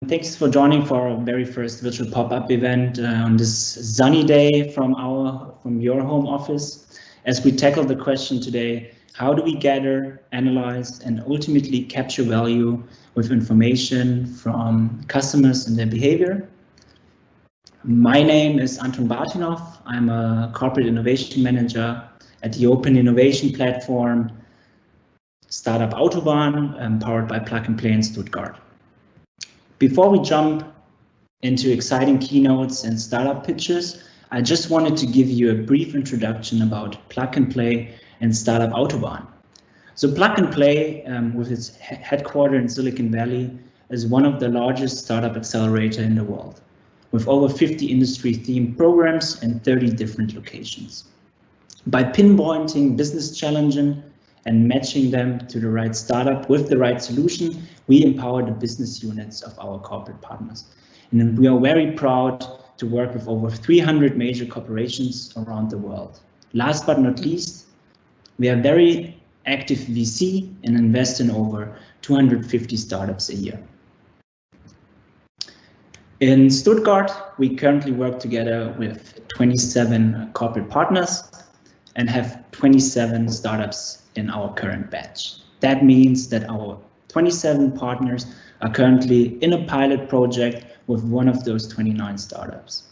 Thanks for joining for our very first virtual pop-up event on this sunny day from your home office. As we tackle the question today, how do we gather, analyze, and ultimately capture value with information from customers and their behavior? My name is Anton Bartinov. I'm a corporate innovation manager at the open innovation platform startup AUTOBAHN, powered by Plug and Play in Stuttgart. Before we jump into exciting keynotes and startup pitches, I just wanted to give you a brief introduction about Plug and Play and startup AUTOBAHN. So Plug and Play, with its headquarters in Silicon Valley, is one of the largest startup accelerator in the world, with over 50 industry-themed programs in 30 different locations. By pinpointing business challenges and matching them to the right startup with the right solution, we empower the business units of our corporate partners. And we are very proud to work with over 300 major corporations around the world. Last but not least, we are very active VC and invest in over 250 startups a year. In Stuttgart, we currently work together with 27 corporate partners and have 27 startups in our current batch. That means that our 27 partners are currently in a pilot project with one of those 29 startups.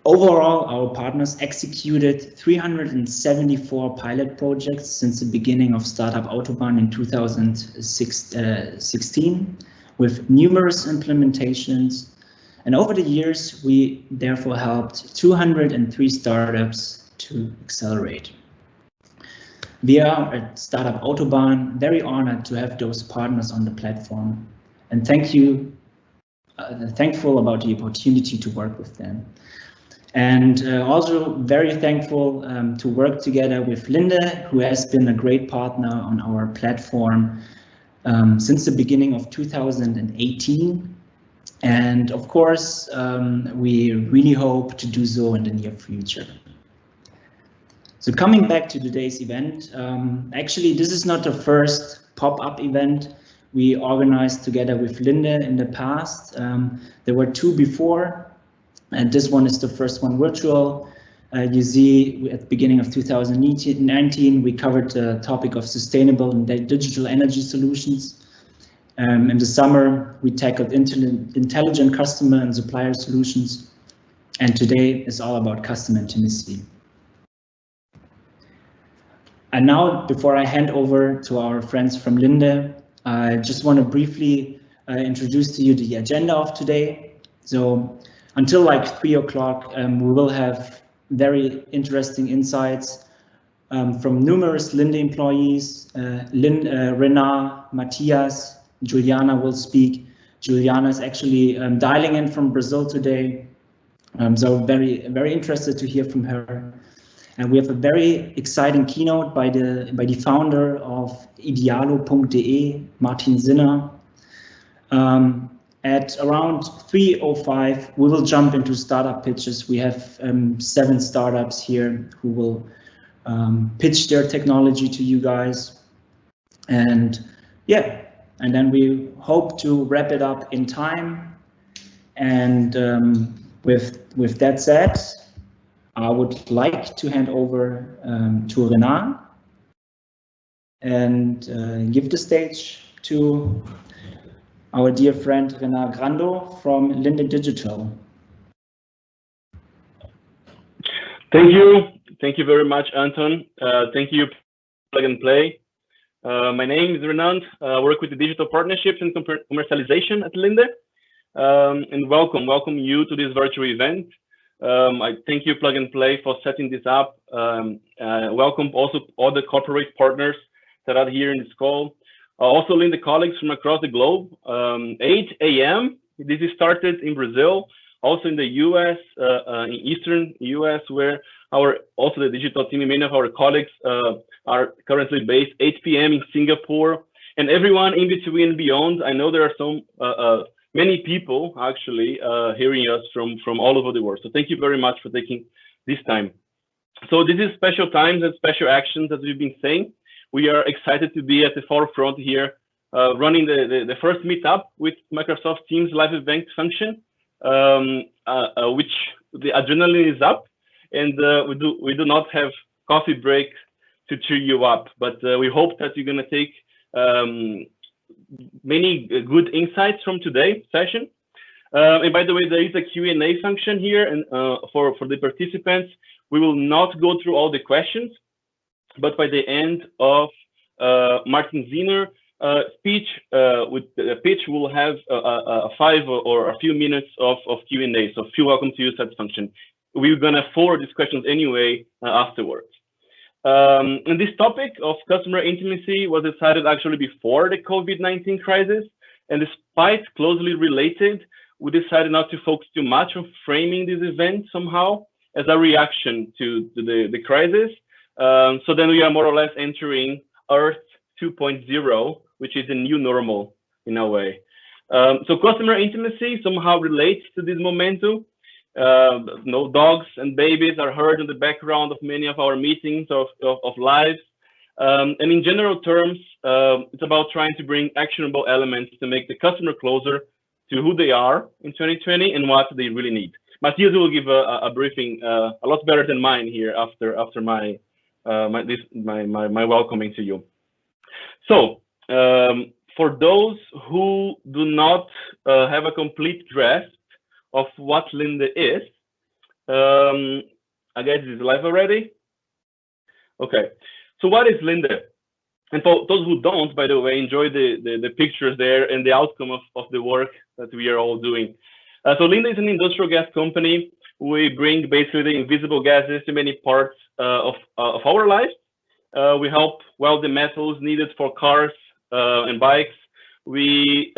Overall, our partners executed 374 pilot projects since the beginning of Startup AUTOBAHN in 2016, with numerous implementations. And over the years, we therefore helped 203 startups to accelerate. We are at Startup AUTOBAHN very honored to have those partners on the platform, and thankful about the opportunity to work with them. And also very thankful to work together with Linde, who has been a great partner on our platform since the beginning of 2018. And of course, we really hope to do so in the near future. So coming back to today's event, actually this is not the first pop-up event we organized together with Linde in the past. There were two before, and this one is the first one virtual. You see at the beginning of 2019, we covered the topic of sustainable and digital energy solutions. In the summer, we tackled intelligent customer and supplier solutions. And today is all about customer intimacy. And now, before I hand over to our friends from Linde, I just want to briefly introduce to you the agenda of today. So until like 3 o'clock, we will have very interesting insights from numerous Linde employees. Renard, Matthias, Juliana will speak. Juliana is actually dialing in from Brazil today. So very interested to hear from her. And we have a very exciting keynote by the founder of idealo.de, Martin Sinner. At around 3:05, we will jump into startup pitches. We have 7 startups here who will pitch their technology to you guys. And yeah, and then we hope to wrap it up in time. And with that said, I would like to hand over to Renard and give the stage to our dear friend Renard Grando from Linde Digital. Thank you very much, Anton. Thank you, Plug and Play. My name is Renard. I work with the digital partnerships and commercialization at Linde, and welcome you to this virtual event. I thank you, Plug and Play, for setting this up. Welcome also all the corporate partners that are here in this call. Also Linde colleagues from across the globe. 8 a.m. This is started in Brazil, also in the US, in Eastern US, where also the digital team, many of our colleagues are currently based. 8 p.m. in Singapore, and everyone in between and beyond. I know there are many people actually hearing us from all over the world. So thank you very much for taking this time. So this is special times and special actions, as we've been saying. We are excited to be at the forefront here running the first meetup with Microsoft Teams live event function, which the adrenaline is up, and we do not have coffee breaks to cheer you up, but we hope that you're going to take many good insights from today's session. And by the way, there is a Q&A function here, and for the participants, we will not go through all the questions, but by the end of Martin Ziener speech, with the pitch, we'll have a 5 or a few minutes of Q&A. So feel welcome to use that function. We're gonna forward these questions anyway afterwards. And this topic of customer intimacy was decided actually before the COVID-19 crisis, and despite closely related, we decided not to focus too much on framing this event somehow as a reaction to the crisis. So then we are more or less entering Earth 2.0, which is a new normal in a way. So customer intimacy somehow relates to this momentum. No dogs and babies are heard in the background of many of our meetings of lives. And in general terms, it's about trying to bring actionable elements to make the customer closer to who they are in 2020 and what they really need. Matthias will give a briefing a lot better than mine here after my welcoming to you. So for those who do not have a complete grasp of what Linde is, I guess it's live already. Okay, so what is Linde? And for those who don't, by the way, enjoy the pictures there and the outcome of the work that we are all doing. So Linde is an industrial gas company. We bring basically the invisible gases to many parts of our lives. We help weld the metals needed for cars and bikes. We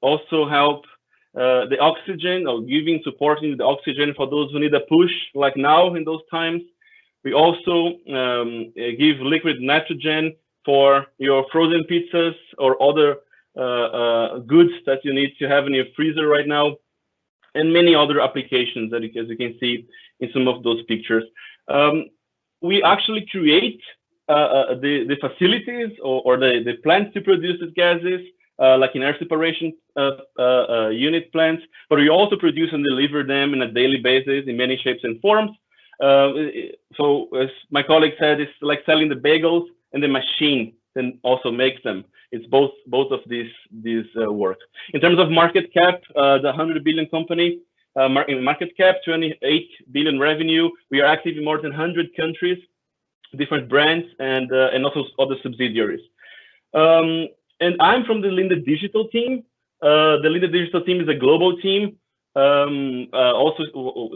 also help the oxygen, or supporting the oxygen for those who need a push, like now in those times. We also give liquid nitrogen for your frozen pizzas or other goods that you need to have in your freezer right now, and many other applications that, as you can see in some of those pictures. We actually create the facilities or the plants to produce these gases, like in air separation unit plants, but we also produce and deliver them on a daily basis in many shapes and forms. So as my colleague said, it's like selling the bagels, and the machine then also makes them. It's both of these work. In terms of market cap, the 100 billion company, in market cap, 28 billion revenue. We are active in more than 100 countries, different brands, and also other subsidiaries. And I'm from the Linde Digital team. The Linde Digital team is a global team. Also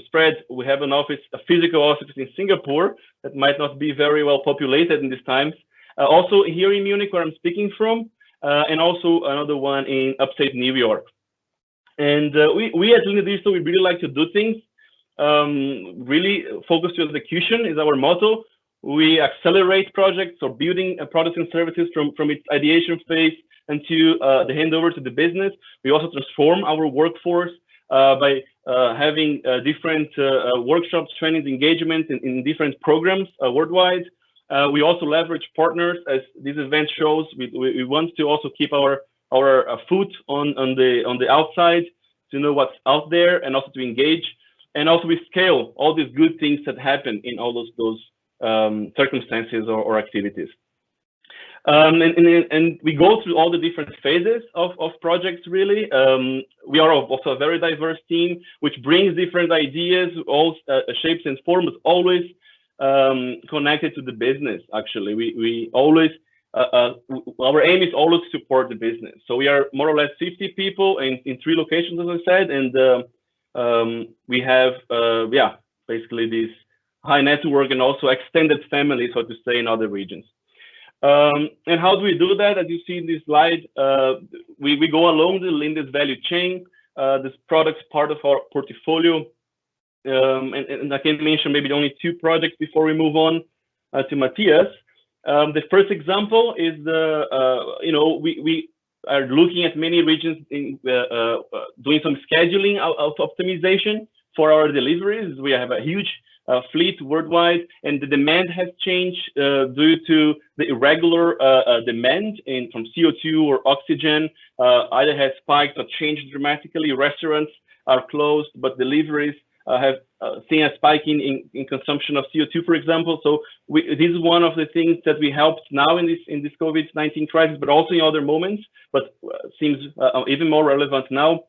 spread, we have an office, a physical office in Singapore that might not be very well populated in these times. Also here in Munich, where I'm speaking from, and also another one in upstate New York. And we at Linde Digital, we really like to do things. Really focus to execution is our motto. We accelerate projects or building products and services from its ideation phase into the handover to the business. We also transform our workforce by having different workshops, trainings, engagements in different programs worldwide. We also leverage partners, as this event shows. We want to also keep our foot on the outside to know what's out there and also to engage. And also we scale all these good things that happen in all those circumstances or activities. And we go through all the different phases of projects, really. We are also a very diverse team, which brings different ideas, all shapes and forms, always connected to the business, actually. We always, our aim is always to support the business. So we are more or less 50 people in 3 locations, as I said, and we have, basically this high network and also extended family, so to say, in other regions. And how do we do that? As you see in this slide, we go along the Linde's value chain. This product's part of our portfolio. And I can mention maybe only 2 projects before we move on to Matthias. The first example is we are looking at many regions in doing some scheduling of optimization for our deliveries. We have a huge fleet worldwide, and the demand has changed due to the irregular demand from CO2 or oxygen. Either has spiked or changed dramatically. Restaurants are closed, but deliveries have seen a spike in consumption of CO2, for example. So this is one of the things that we helped now in this COVID-19 crisis, but also in other moments, but seems even more relevant now.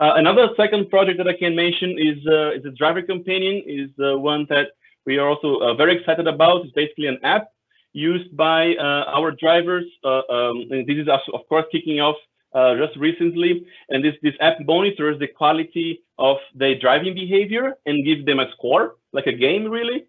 Another second project that I can mention is a driver companion, is one that we are also very excited about. It's basically an app used by our drivers. And this is of course kicking off just recently, and this app monitors the quality of their driving behavior and gives them a score, like a game really.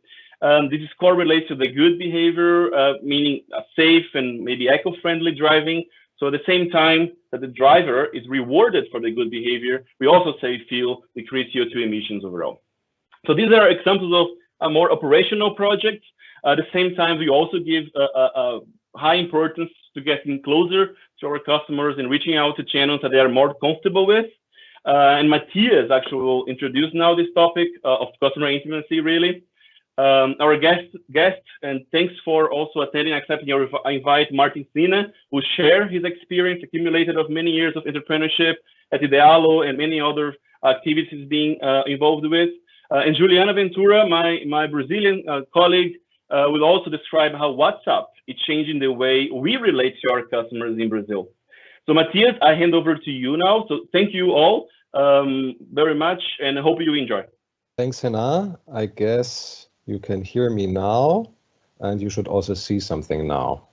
This score relates to the good behavior, meaning safe and maybe eco-friendly driving. So at the same time that the driver is rewarded for the good behavior, we also save fuel, decrease CO2 emissions overall. So these are examples of more operational projects. At the same time, we also give a high importance to getting closer to our customers and reaching out to channels that they are more comfortable with. And Matthias actually will introduce now this topic of customer intimacy, really. Our guest, and thanks for also attending, accepting your invite, Martin Sina, who share his experience accumulated of many years of entrepreneurship at Idealo and many other activities being involved with. And Juliana Ventura, my Brazilian colleague, will also describe how WhatsApp is changing the way we relate to our customers in Brazil. So Matthias, I hand over to you now. So thank you all very much, and I hope you enjoy. Thanks, Hannah. I guess you can hear me now, and you should also see something now.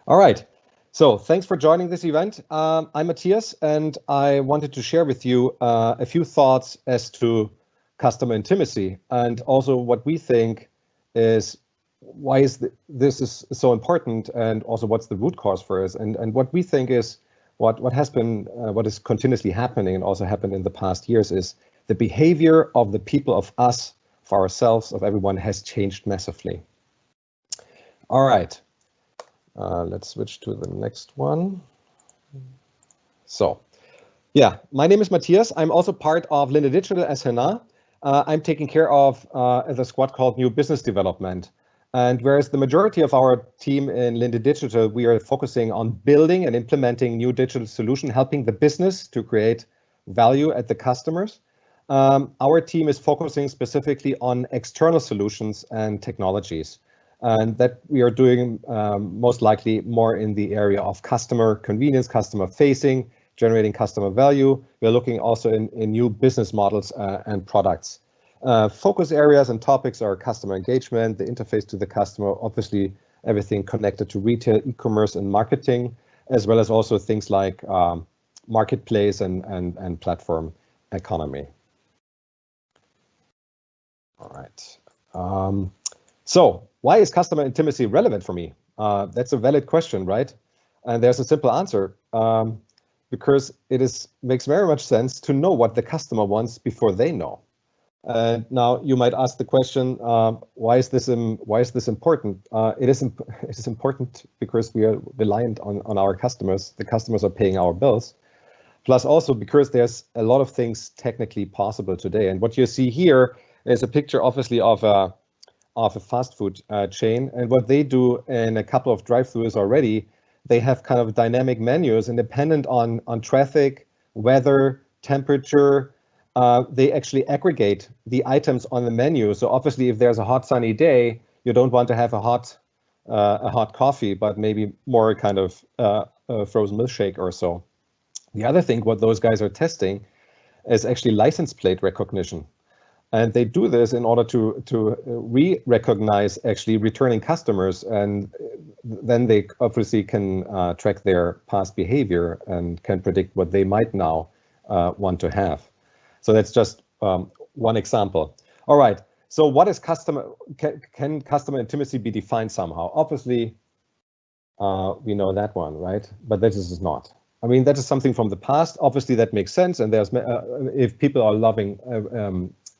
All right, so thanks for joining this event. I'm Matthias, and I wanted to share with you a few thoughts as to customer intimacy, and also what we think is why this is so important, and also what's the root cause for us, and what we think is what has been, what is continuously happening and also happened in the past years is the behavior of the people, of us, for ourselves, of everyone, has changed massively. All right, let's switch to the next one. So, yeah, my name is Matthias. I'm also part of Linde Digital as Hannah. I'm taking care of the squad called New Business Development. And whereas the majority of our team in Linde Digital, we are focusing on building and implementing new digital solution, helping the business to create value at the customers. Our team is focusing specifically on external solutions and technologies, and that we are doing most likely more in the area of customer convenience, customer facing, generating customer value. We're looking also in new business models and products. Focus areas and topics are customer engagement, the interface to the customer, obviously everything connected to retail, e-commerce and marketing, as well as also things like marketplace and platform economy. All right. So why is customer intimacy relevant for me? That's a valid question, right? And there's a simple answer. Because it makes very much sense to know what the customer wants before they know. Now you might ask the question, why is this important? It is important because we are reliant on our customers. The customers are paying our bills. Plus also because there's a lot of things technically possible today. And what you see here is a picture, obviously, of a fast food chain. And what they do in a couple of drive-thrus already, they have kind of dynamic menus, and dependent on traffic, weather, temperature, they actually aggregate the items on the menu. So obviously, if there's a hot sunny day, you don't want to have a hot coffee, but maybe more kind of a frozen milkshake or so. The other thing, what those guys are testing, is actually license plate recognition. And they do this in order to re-recognize actually returning customers, and then they obviously can track their past behavior and can predict what they might now want to have. So that's just one example. All right, so what is can customer intimacy be defined somehow? Obviously, we know that one, right? But this is not. I mean, that is something from the past. Obviously, that makes sense. And there's if people are loving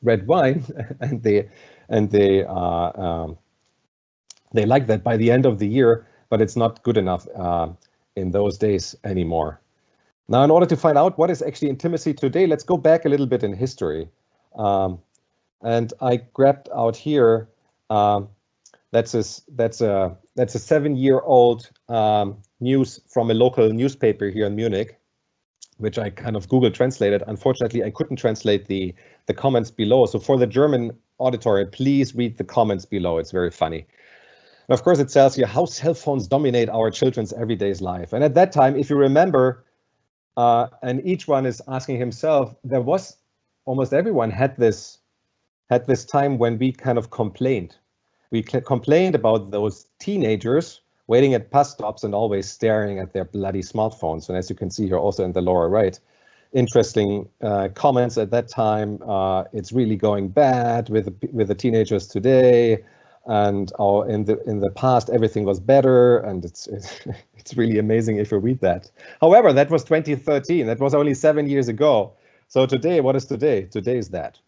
red wine and they like that by the end of the year, but it's not good enough in those days anymore. Now, in order to find out what is actually intimacy today, let's go back a little bit in history. And I grabbed out here, that's a 7-year-old news from a local newspaper here in Munich, which I kind of Google translated. Unfortunately, I couldn't translate the comments below. So for the German auditory, please read the comments below. It's very funny. And of course, it tells you how cell phones dominate our children's everyday life. And at that time, if you remember, and each one is asking himself, there was almost everyone had this time when we kind of complained. We complained about those teenagers waiting at bus stops and always staring at their bloody smartphones. And as you can see here also in the lower right, interesting comments at that time. It's really going bad with the teenagers today. And in the past, everything was better. And it's really amazing if you read that. However, that was 2013. That was only 7 years ago. So today, what is today? Today is that.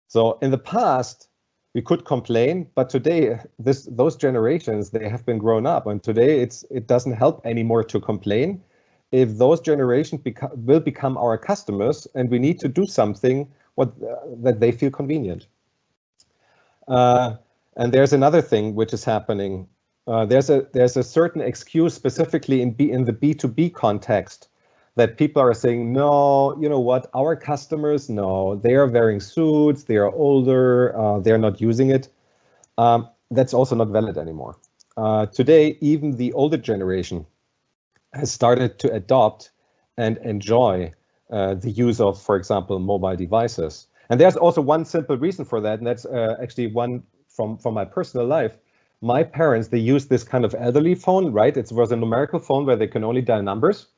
So in the past, we could complain, but today, those generations, they have been grown up, and today it doesn't help anymore to complain. If those generations will become our customers, and we need to do something that they feel convenient. And there's another thing which is happening. There's a certain excuse specifically in the B2B context, that people are saying, no, you know what, our customers, no, they are wearing suits, they are older, they're not using it. That's also not valid anymore. Today, even the older generation has started to adopt and enjoy the use of, for example, mobile devices. And there's also one simple reason for that, and that's actually one from my personal life. My parents, they used this kind of elderly phone, right? It was a numerical phone where they can only dial numbers.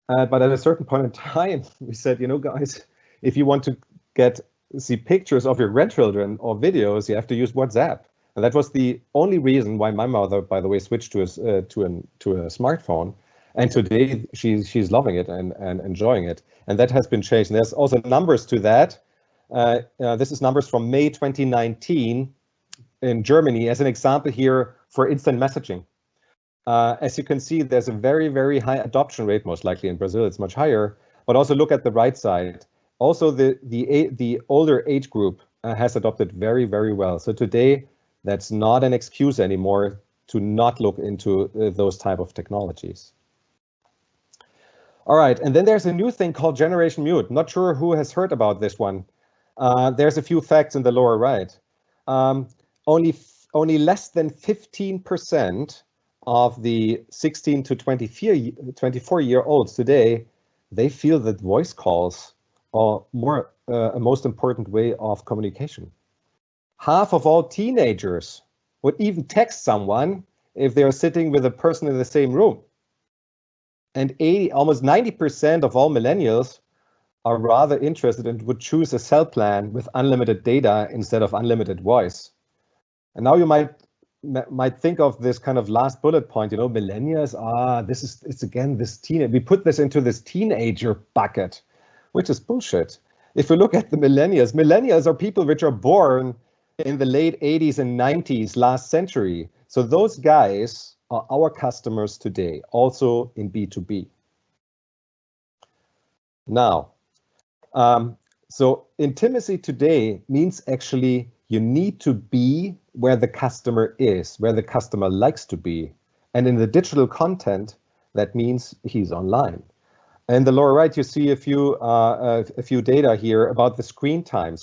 But at a certain point in time, we said, you know, guys, if you want to see pictures of your grandchildren or videos, you have to use WhatsApp. And that was the only reason why my mother, by the way, switched to a smartphone. And today she's loving it and enjoying it. And that has been changed. And there's also numbers to that. This is numbers from May 2019 in Germany as an example here for instant messaging. As you can see, there's a very, very high adoption rate, most likely in Brazil, it's much higher, but also look at the right side. Also, the older age group has adopted very, very well. So today, that's not an excuse anymore to not look into those type of technologies. All right, and then there's a new thing called Generation Mute. Not sure who has heard about this one. There's a few facts in the lower right. Only less than 15% of the 16 to 24-year-olds today, they feel that voice calls are a most important way of communication. Half of all teenagers would even text someone if they are sitting with a person in the same room. And almost 90% of all millennials are rather interested and would choose a cell plan with unlimited data instead of unlimited voice. And now you might think of this kind of last bullet point, you know, millennials, it's again this teenage, we put this into this teenager bucket, which is bullshit. If you look at the millennials are people which are born in the late 80s and 90s last century. So those guys are our customers today, also in B2B. Now, so intimacy today means actually you need to be where the customer is, where the customer likes to be. And in the digital content, that means he's online. In the lower right, you see a few data here about the screen time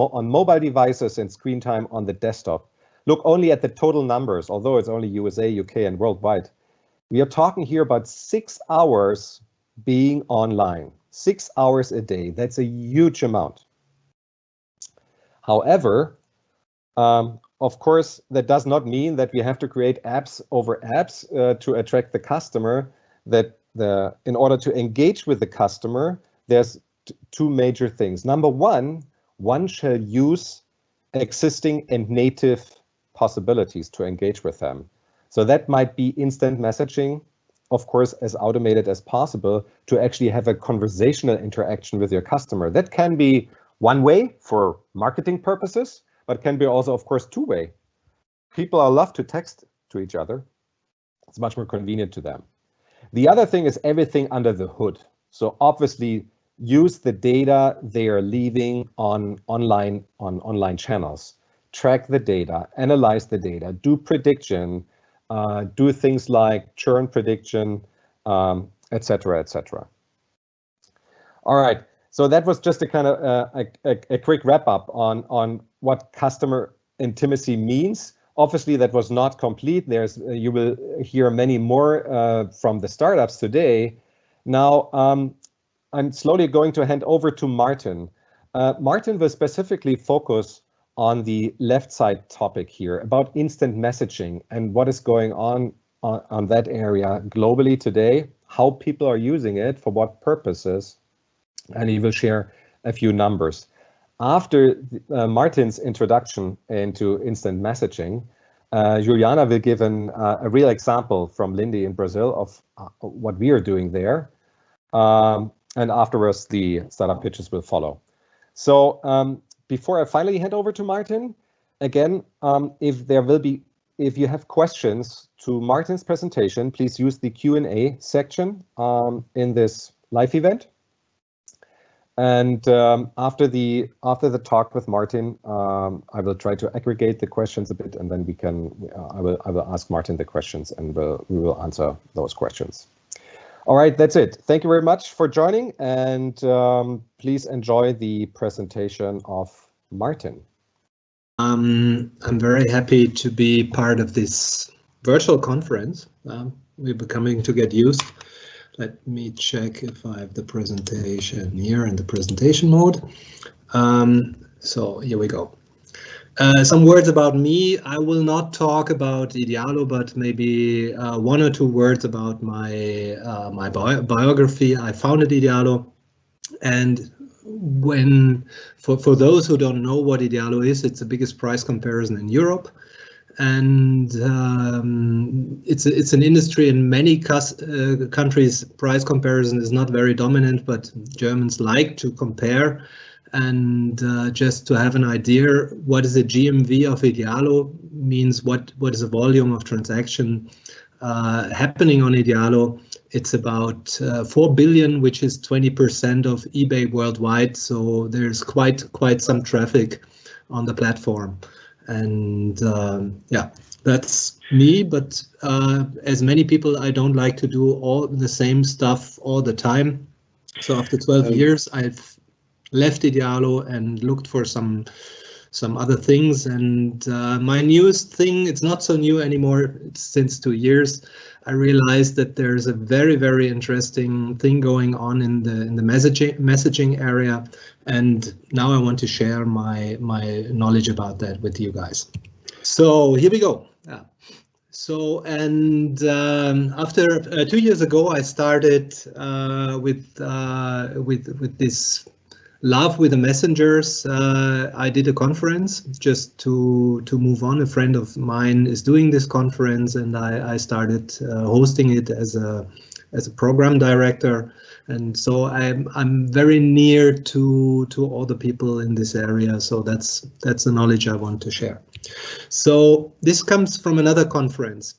on mobile devices and screen time on the desktop. Look only at the total numbers, although it's only USA, UK, and worldwide. We are talking here about 6 hours being online, 6 hours a day. That's a huge amount. However, of course, that does not mean that we have to create apps over apps to attract the customer. In order to engage with the customer, there's two major things. Number one shall use existing and native possibilities to engage with them. So that might be instant messaging, of course, as automated as possible to actually have a conversational interaction with your customer. That can be one way for marketing purposes, but can be also, of course, two-way. People love to text to each other. It's much more convenient to them. The other thing is everything under the hood. So obviously use the data they are leaving on online channels, track the data, analyze the data, do prediction, do things like churn prediction, etc., etc. All right, so that was just a kind of a quick wrap up on what customer intimacy means. Obviously, that was not complete. You will hear many more from the startups today. Now, I'm slowly going to hand over to Martin. Martin will specifically focus on the left side topic here about instant messaging and what is going on that area globally today, how people are using it, for what purposes, and he will share a few numbers. After Martin's introduction into instant messaging, Juliana will give a real example from Linde in Brazil of what we are doing there. And afterwards, the startup pitches will follow. So before I finally hand over to Martin, again, if you have questions to Martin's presentation, please use the Q&A section in this live event. And after the talk with Martin, I will try to aggregate the questions a bit, and then I will ask Martin the questions, and we will answer those questions. All right, that's it. Thank you very much for joining, and please enjoy the presentation of Martin. I'm very happy to be part of this virtual conference. We're becoming to get used. Let me check if I have the presentation here in the presentation mode. So here we go. Some words about me. I will not talk about Idealo, but maybe 1 or 2 words about my biography. I founded Idealo, and for those who don't know what Idealo is, it's the biggest price comparison in Europe. And it's an industry in many countries. Price comparison is not very dominant, but Germans like to compare. And just to have an idea, what is the GMV of Idealo means what is the volume of transaction happening on Idealo. It's about 4 billion, which is 20% of eBay worldwide. So there's quite some traffic on the platform. And yeah, that's me. But as many people, I don't like to do all the same stuff all the time. So after 12 years, I've left Idealo and looked for some other things. And my newest thing, it's not so new anymore. It's since 2 years. I realized that there's a very, very interesting thing going on in the messaging area, and now I want to share my knowledge about that with you guys. So here we go. Yeah. So, and after 2 years ago, I started with this love with the messengers. I did a conference just to move on. A friend of mine is doing this conference, and I started hosting it as a program director. And so I'm very near to all the people in this area. So that's the knowledge I want to share. So this comes from another conference.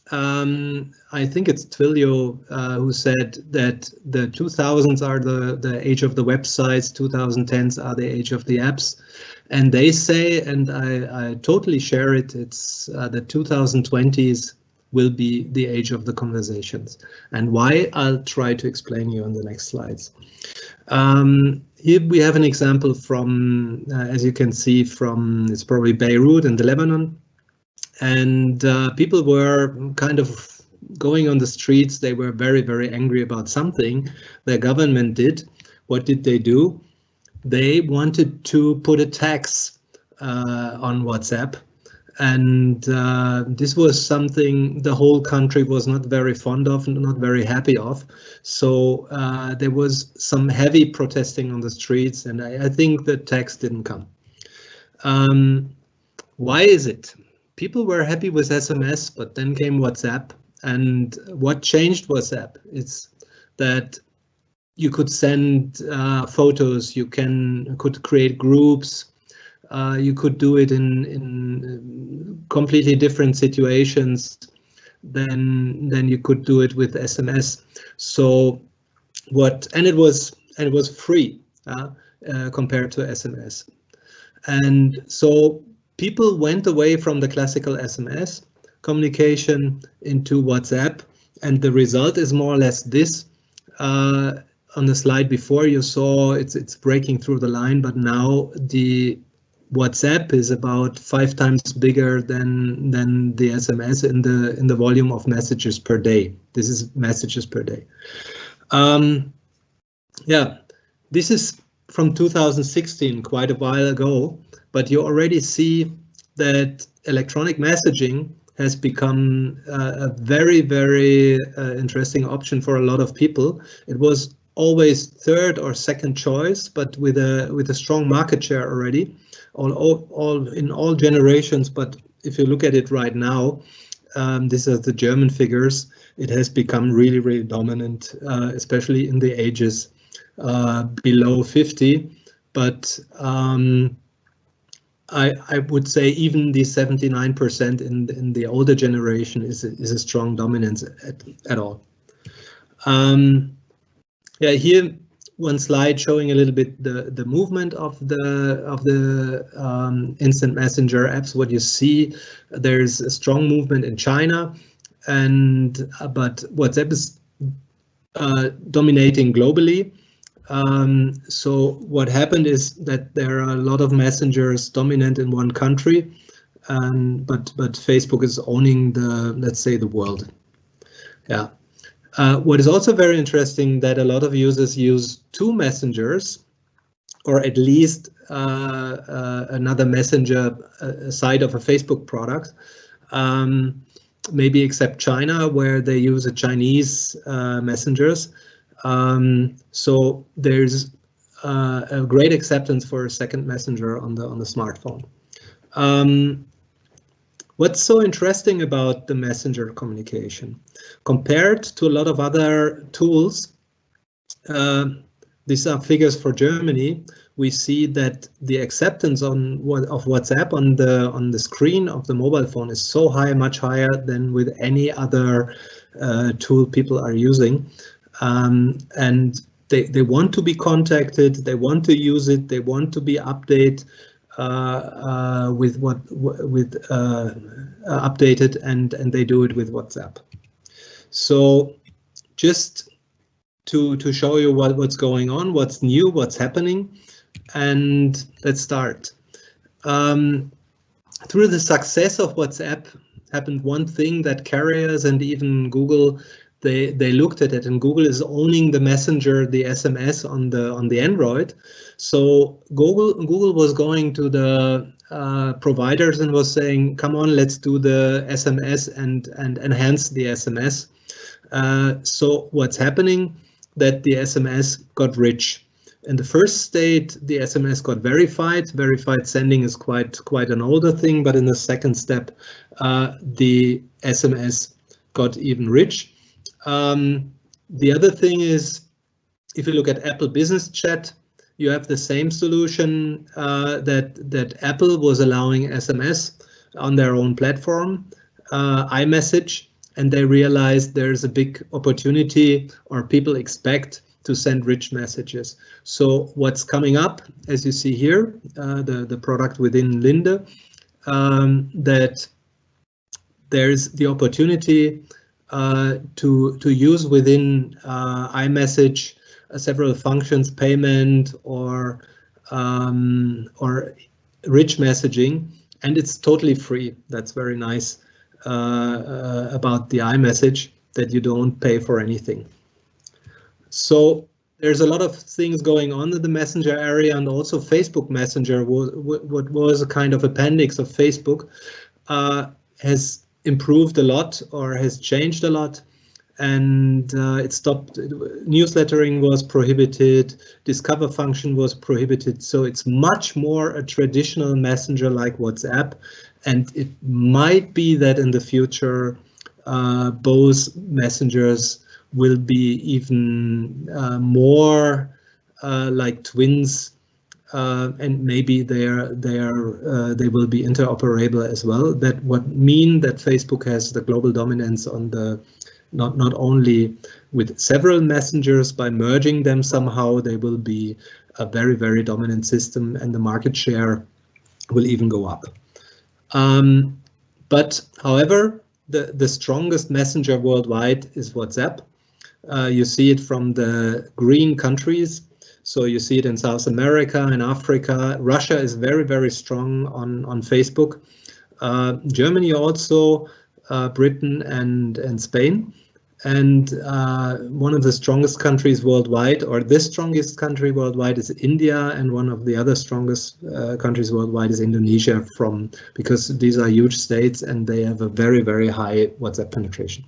I think it's Twilio who said that the 2000s are the age of the websites, 2010s are the age of the apps. And they say, and I totally share it, it's the 2020s will be the age of the conversations. And why, I'll try to explain you on the next slides. Here we have an example from, as you can see, from, it's probably Beirut in Lebanon. And people were kind of going on the streets. They were very, very angry about something their government did. What did they do? They wanted to put a tax on WhatsApp. And this was something the whole country was not very fond of, not very happy of. So there was some heavy protesting on the streets, and I think the tax didn't come. Why is it? People were happy with SMS, but then came WhatsApp. And what changed WhatsApp? It's that you could send photos, you could create groups, you could do it in completely different situations than you could do it with SMS. So and it was and it was free compared to SMS. And so people went away from the classical SMS communication into WhatsApp, and the result is more or less this. On the slide before you saw it's breaking through the line, but now the WhatsApp is about 5 times bigger than the SMS in the volume of messages per day. This is messages per day. Yeah, this is from 2016, quite a while ago, but you already see that electronic messaging has become a very, very interesting option for a lot of people. It was always third or second choice, but with a strong market share already, in all generations. But if you look at it right now, these are the German figures. It has become really, really dominant, especially in the ages below 50. But I would say even the 79% in the older generation is a strong dominance at all. Yeah, here one slide showing a little bit the movement of the instant messenger apps. What you see, there's a strong movement in China, but WhatsApp is dominating globally. So what happened is that there are a lot of messengers dominant in one country, but Facebook is owning let's say the world. Yeah. What is also very interesting that a lot of users use 2 messengers, or at least another messenger side of a Facebook product, maybe except China, where they use a Chinese messengers. So there's a great acceptance for a second messenger on the smartphone. What's so interesting about the messenger communication compared to a lot of other tools? These are figures for Germany. We see that the acceptance of WhatsApp on the screen of the mobile phone is so high, much higher than with any other tool people are using. And they want to be contacted, they want to use it, they want to be updated updated, and they do it with WhatsApp. So just to show you what's going on, what's new, what's happening, and let's start. Through the success of WhatsApp happened one thing that carriers and even Google, they looked at it, and Google is owning the messenger, the SMS on the Android. So Google was going to the providers and was saying, come on, let's do the SMS and enhance the SMS. So what's happening, that the SMS got rich. In the first state, the SMS got verified. Verified sending is quite an older thing, but in the second step, the SMS got even rich. The other thing is, if you look at Apple Business Chat, you have the same solution that Apple was allowing SMS on their own platform, iMessage, and they realized there's a big opportunity, or people expect to send rich messages. So what's coming up, as you see here, the product within Linde, that there's the opportunity to use within iMessage several functions, payment or rich messaging, and it's totally free. That's very nice about the iMessage, that you don't pay for anything. So there's a lot of things going on in the Messenger area, and also Facebook Messenger, what was a kind of appendix of Facebook, has improved a lot, or has changed a lot, and it stopped. Newslettering was prohibited, Discover function was prohibited, so it's much more a traditional messenger like WhatsApp, and it might be that in the future both messengers will be even more like twins, and maybe they will be interoperable as well. That would mean that Facebook has the global dominance on the not only with several messengers. By merging them somehow, they will be a very, very dominant system, and the market share will even go up. But however, the strongest messenger worldwide is WhatsApp. You see it from the green countries. So you see it in South America and Africa. Russia is very, very strong on Facebook. Germany also, Britain and Spain. And one of the strongest countries worldwide, or the strongest country worldwide, is India, and one of the other strongest countries worldwide is Indonesia, because these are huge states and they have a very, very high WhatsApp penetration.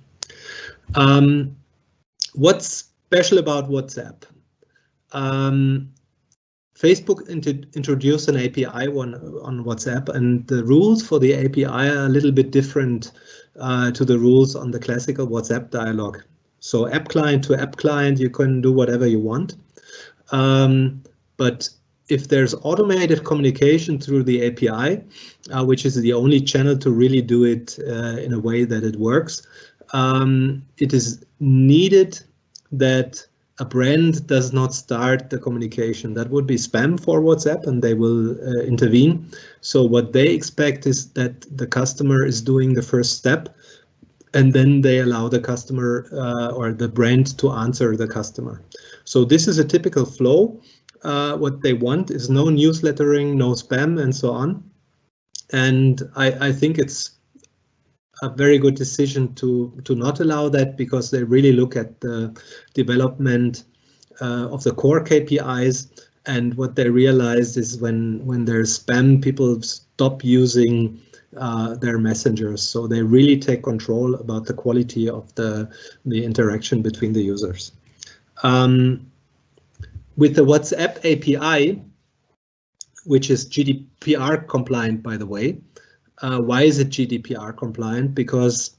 What's special about WhatsApp? Facebook introduced an API on WhatsApp, and the rules for the API are a little bit different to the rules on the classical WhatsApp dialogue. So app client to app client, you can do whatever you want. But if there's automated communication through the API, which is the only channel to really do it in a way that it works, it is needed that a brand does not start the communication. That would be spam for WhatsApp, and they will intervene. So what they expect is that the customer is doing the first step, and then they allow the customer or the brand to answer the customer. So this is a typical flow. What they want is no newslettering, no spam, and so on. And I think it's a very good decision to not allow that, because they really look at the development of the core KPIs, and what they realized is when there's spam, people stop using their messengers. So they really take control about the quality of the interaction between the users. With the WhatsApp API, which is GDPR compliant, by the way. Why is it GDPR compliant? Because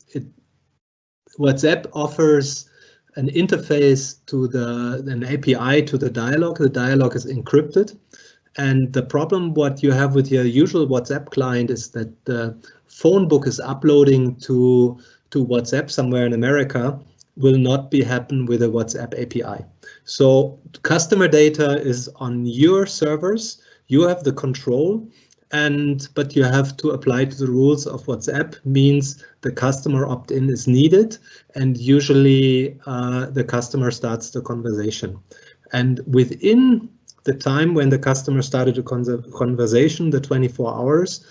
WhatsApp offers an interface to an API to the dialogue. The dialogue is encrypted, and the problem what you have with your usual WhatsApp client is that the phone book is uploading to WhatsApp somewhere in America will not be happen with a WhatsApp API. So customer data is on your servers. You have the control. But you have to apply to the rules of WhatsApp, means the customer opt-in is needed, and usually the customer starts the conversation. And within the time when the customer started the conversation, the 24 hours,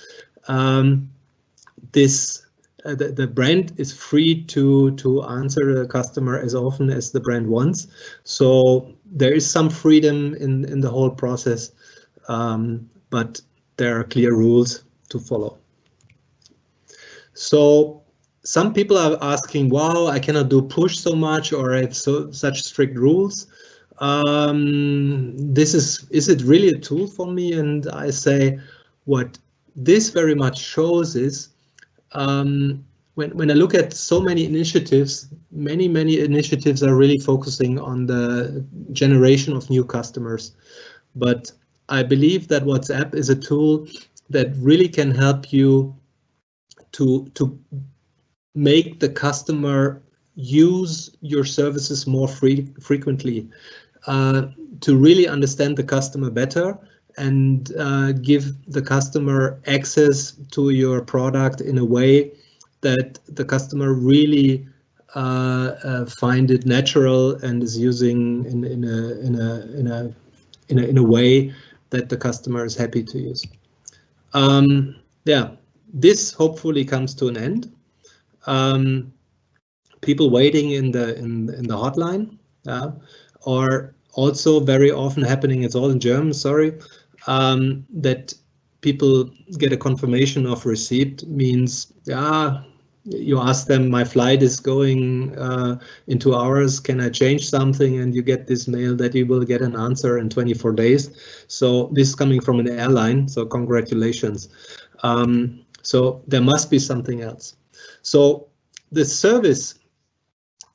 the brand is free to answer the customer as often as the brand wants. So there is some freedom in the whole process, but there are clear rules to follow. So some people are asking, wow, I cannot do push so much, or I have such strict rules. Is it really a tool for me? And I say, what this very much shows is, when I look at so many initiatives, many initiatives are really focusing on the generation of new customers. But I believe that WhatsApp is a tool that really can help you to make the customer use your services more frequently, to really understand the customer better and give the customer access to your product in a way that the customer really find it natural and is using in a way that the customer is happy to use. Yeah, this hopefully comes to an end. People waiting in the hotline, or also very often happening, it's all in German, sorry, that people get a confirmation of receipt, means, yeah, you ask them, my flight is going in 2 hours, can I change something? And you get this mail that you will get an answer in 24 days. So this is coming from an airline, so congratulations. So there must be something else. So the service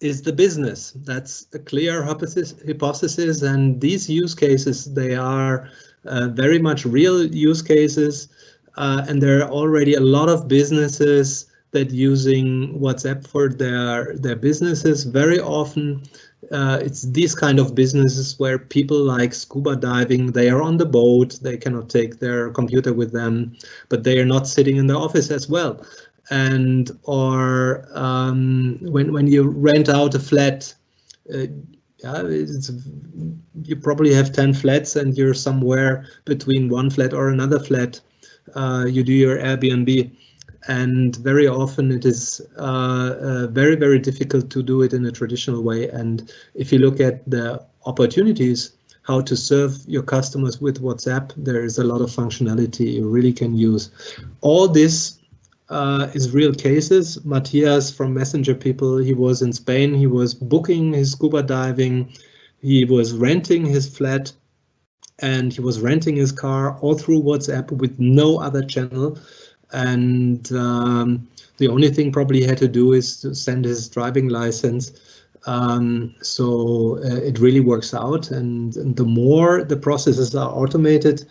is the business. That's a clear hypothesis, and these use cases, they are very much real use cases, and there are already a lot of businesses that using WhatsApp for their businesses. Very often it's these kind of businesses where people like scuba diving, they are on the boat, they cannot take their computer with them, but they are not sitting in the office as well. And or when you rent out a flat, you probably have 10 flats and you're somewhere between one flat or another flat. You do your Airbnb, and very often it is very, very difficult to do it in a traditional way. And if you look at the opportunities, how to serve your customers with WhatsApp, there is a lot of functionality you really can use. All this is real cases. Matthias from Messenger People, he was in Spain, he was booking his scuba diving, he was renting his flat, and he was renting his car all through WhatsApp with no other channel. And the only thing probably he had to do is to send his driving license. So it really works out. And the more the processes are automated,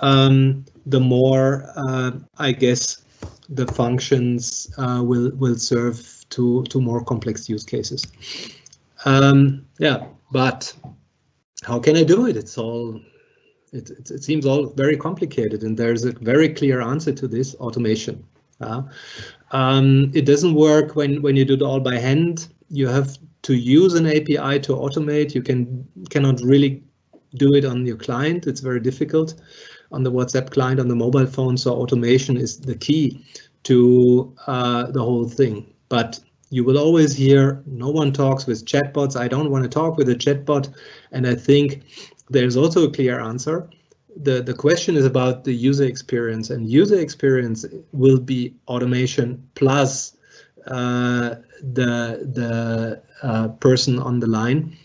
the more, I guess, the functions will serve to more complex use cases. Yeah, but how can I do it? It seems all very complicated, and there's a very clear answer to this: automation. It doesn't work when you do it all by hand. You have to use an API to automate. You cannot really do it on your client. It's very difficult on the WhatsApp client on the mobile phone. So automation is the key to the whole thing. But you will always hear no one talks with chatbots. I don't want to talk with a chatbot. And I think there's also a clear answer. The question is about the user experience, and user experience will be automation plus the person on the line,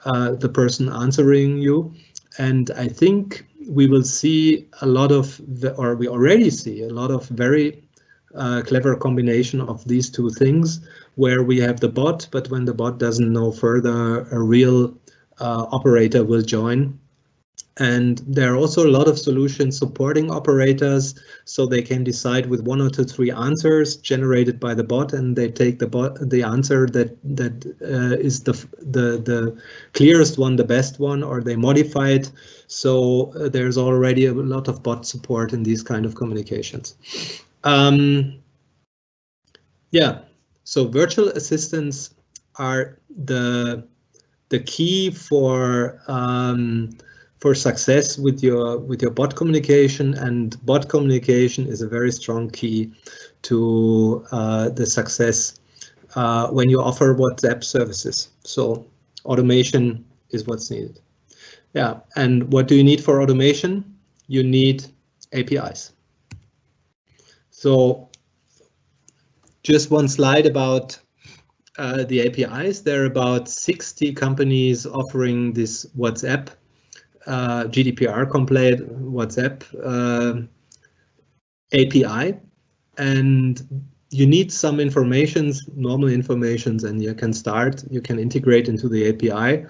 the person answering you. And I think we will see a lot of, or we already see a lot of very clever combination of these two things, where we have the bot, but when the bot doesn't know further, a real operator will join. And there are also a lot of solutions supporting operators, so they can decide with 1 or 2, 3 answers generated by the bot, and they take the answer that is the clearest one, the best one, or they modify it. So there's already a lot of bot support in these kind of communications. Yeah, so virtual assistants are the key for success with your bot communication, and bot communication is a very strong key to the success when you offer WhatsApp services. So automation is what's needed. Yeah, and what do you need for automation? You need APIs. So just one slide about the APIs. There are about 60 companies offering this WhatsApp GDPR compliant WhatsApp API, and you need some normal informations, and you can integrate into the API.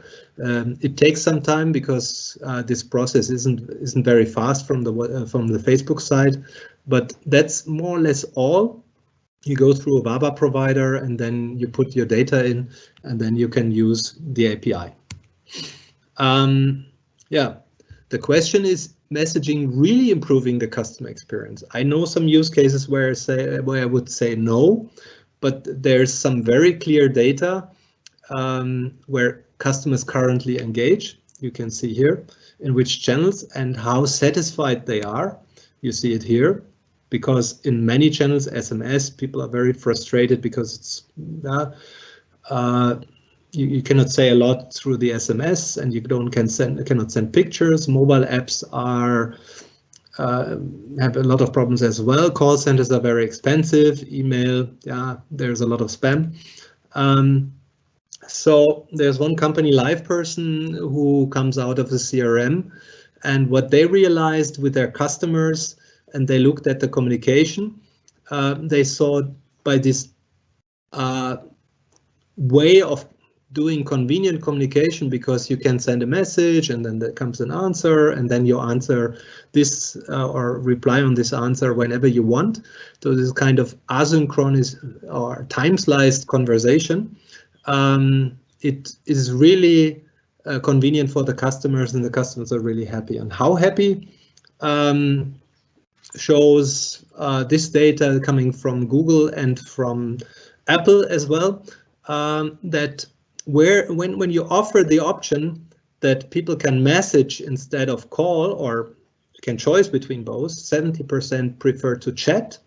It takes some time because this process isn't very fast from the Facebook side, but that's more or less all. You go through a WABA provider, and then you put your data in, and then you can use the API. Yeah, the question is messaging really improving the customer experience? I know some use cases where I would say no, but there's some very clear data where customers currently engage. You can see here in which channels and how satisfied they are. You see it here, because in many channels, SMS, people are very frustrated because it's you cannot say a lot through the SMS, and you cannot send pictures. Mobile apps have a lot of problems as well. Call centers are very expensive. Email, yeah, there's a lot of spam. So there's one company, LivePerson, who comes out of the CRM, and what they realized with their customers, and they looked at the communication, they saw by this way of doing convenient communication because you can send a message and then there comes an answer and then you answer this or reply on this answer whenever you want. So this kind of asynchronous or time-sliced conversation. It is really convenient for the customers, and the customers are really happy. And how happy shows this data coming from Google and from Apple as well, that when you offer the option that people can message instead of call, or can choose between both, 70% prefer to chat.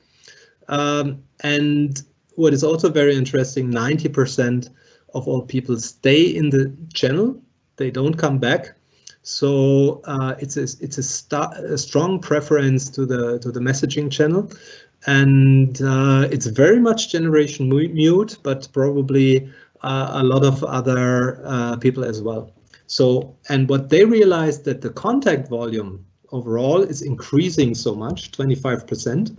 And what is also very interesting, 90% of all people stay in the channel. They don't come back. So it's a strong preference to the messaging channel, and it's very much generation mute, but probably a lot of other people as well. So, and what they realized, that the contact volume overall is increasing so much, 25%.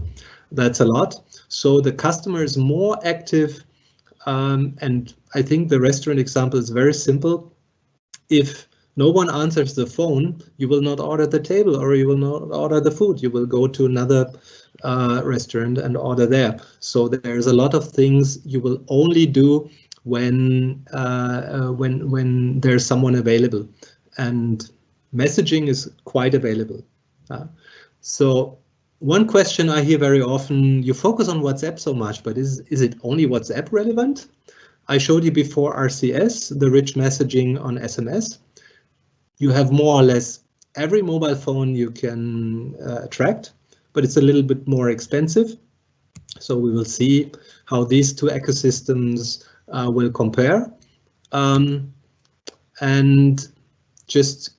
That's a lot. So the customer is more active, and I think the restaurant example is very simple. If no one answers the phone, you will not order the table, or you will not order the food. You will go to another restaurant and order there. So there's a lot of things you will only do when there's someone available, and messaging is quite available. So one question I hear very often: you focus on WhatsApp so much, but is it only WhatsApp relevant? I showed you before RCS, the rich messaging on SMS. You have more or less every mobile phone you can attract, but it's a little bit more expensive. So we will see how these two ecosystems will compare. And just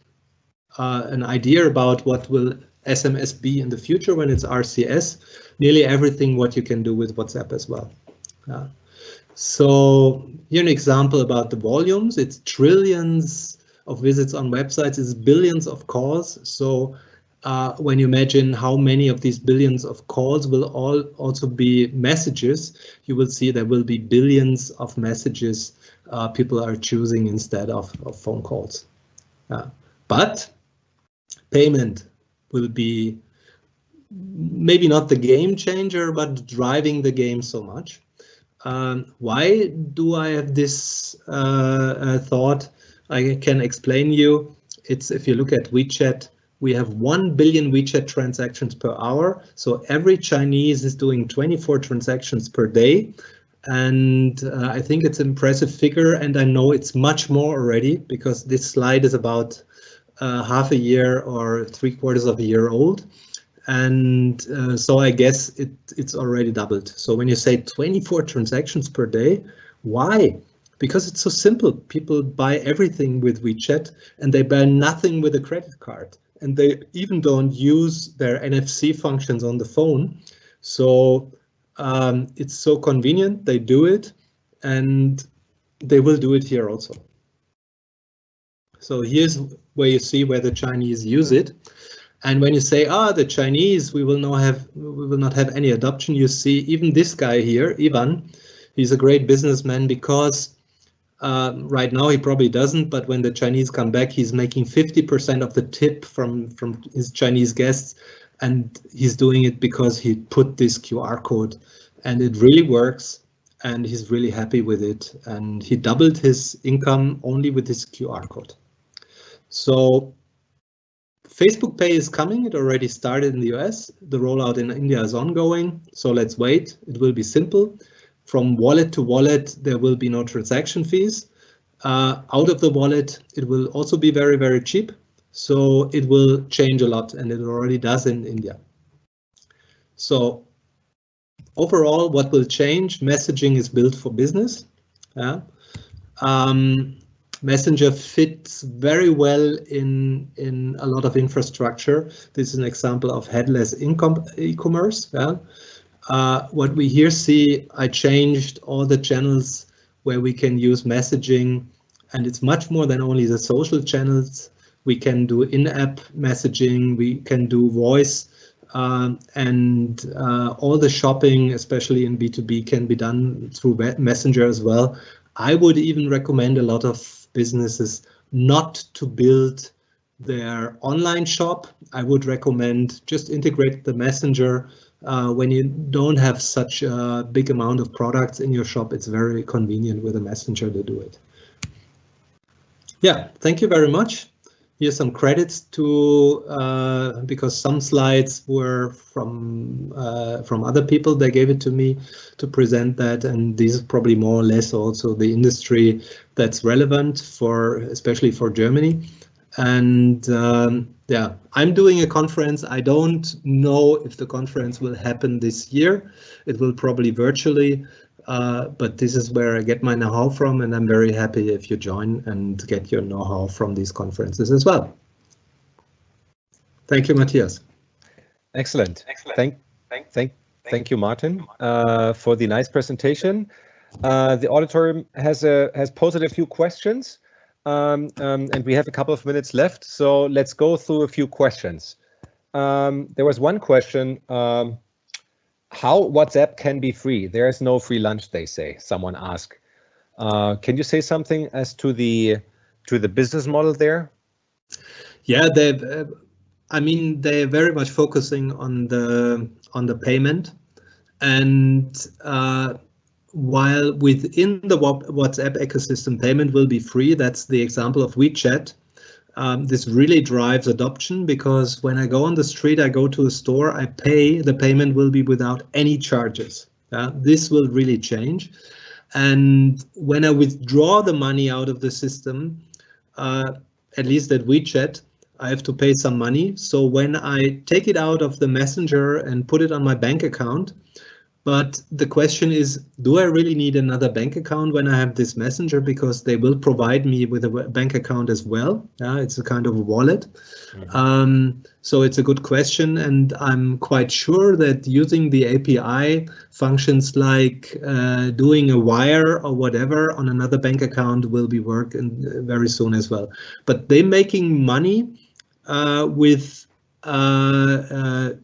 an idea about what will SMS be in the future when it's RCS, nearly everything what you can do with WhatsApp as well. So here an example about the volumes. It's trillions of visits on websites, is billions of calls. So when you imagine how many of these billions of calls will also be messages, you will see there will be billions of messages people are choosing instead of phone calls. But payment will be maybe not the game changer, but driving the game so much. Why do I have this thought? I can explain you. It's, if you look at WeChat, we have 1 billion WeChat transactions per hour. So every Chinese is doing 24 transactions per day. And I think it's an impressive figure, and I know it's much more already, because this slide is about half a year or 3/4 of a year old. And so I guess it's already doubled. So when you say 24 transactions per day, why? Because it's so simple. People buy everything with WeChat, and they buy nothing with a credit card. And they even don't use their NFC functions on the phone. So it's so convenient, they do it, and they will do it here also. So here's where you see where the Chinese use it. And when you say, the Chinese, we will not have any adoption, you see even this guy here, Ivan, he's a great businessman, because right now he probably doesn't, but when the Chinese come back, he's making 50% of the tip from his Chinese guests, and he's doing it because he put this QR code, and it really works, and he's really happy with it, and he doubled his income only with this QR code. So Facebook Pay is coming. It already started in the US. The rollout in India is ongoing, so let's wait. It will be simple. From wallet to wallet, there will be no transaction fees. Out of the wallet, it will also be very, very cheap. So it will change a lot, and it already does in India. So overall, what will change? Messaging is built for business. Messenger fits very well in a lot of infrastructure. This is an example of headless e-commerce. What we here see, I changed all the channels where we can use messaging, and it's much more than only the social channels. We can do in-app messaging, we can do voice, and all the shopping, especially in B2B, can be done through Messenger as well. I would even recommend a lot of businesses not to build their online shop. I would recommend just integrate the messenger. When you don't have such a big amount of products in your shop, it's very convenient with a messenger to do it. Yeah, thank you very much. Here's some credits to, because some slides were from other people. They gave it to me to present that, and this is probably more or less also the industry that's relevant for, especially for Germany. And yeah, I'm doing a conference. I don't know if the conference will happen this year. It will probably virtually, but this is where I get my know-how from, and I'm very happy if you join and get your know-how from these conferences as well. Thank you, Matthias. Excellent. Thank you, Martin, for the nice presentation. The auditorium has posted a few questions. And we have a couple of minutes left, so let's go through a few questions. There was one question, how WhatsApp can be free? There is no free lunch, they say, someone asked. Can you say something as to the business model there? Yeah, I mean, they're very much focusing on the payment, and while within the WhatsApp ecosystem, payment will be free. That's the example of WeChat. This really drives adoption, because when I go on the street, I go to a store, I pay, the payment will be without any charges. This will really change. And when I withdraw the money out of the system, at least at WeChat, I have to pay some money. So when I take it out of the messenger and put it on my bank account, but the question is, do I really need another bank account when I have this messenger? Because they will provide me with a bank account as well. It's a kind of a wallet. Mm-hmm. So it's a good question, and I'm quite sure that using the API functions like doing a wire or whatever on another bank account will be working very soon as well. But they're making money with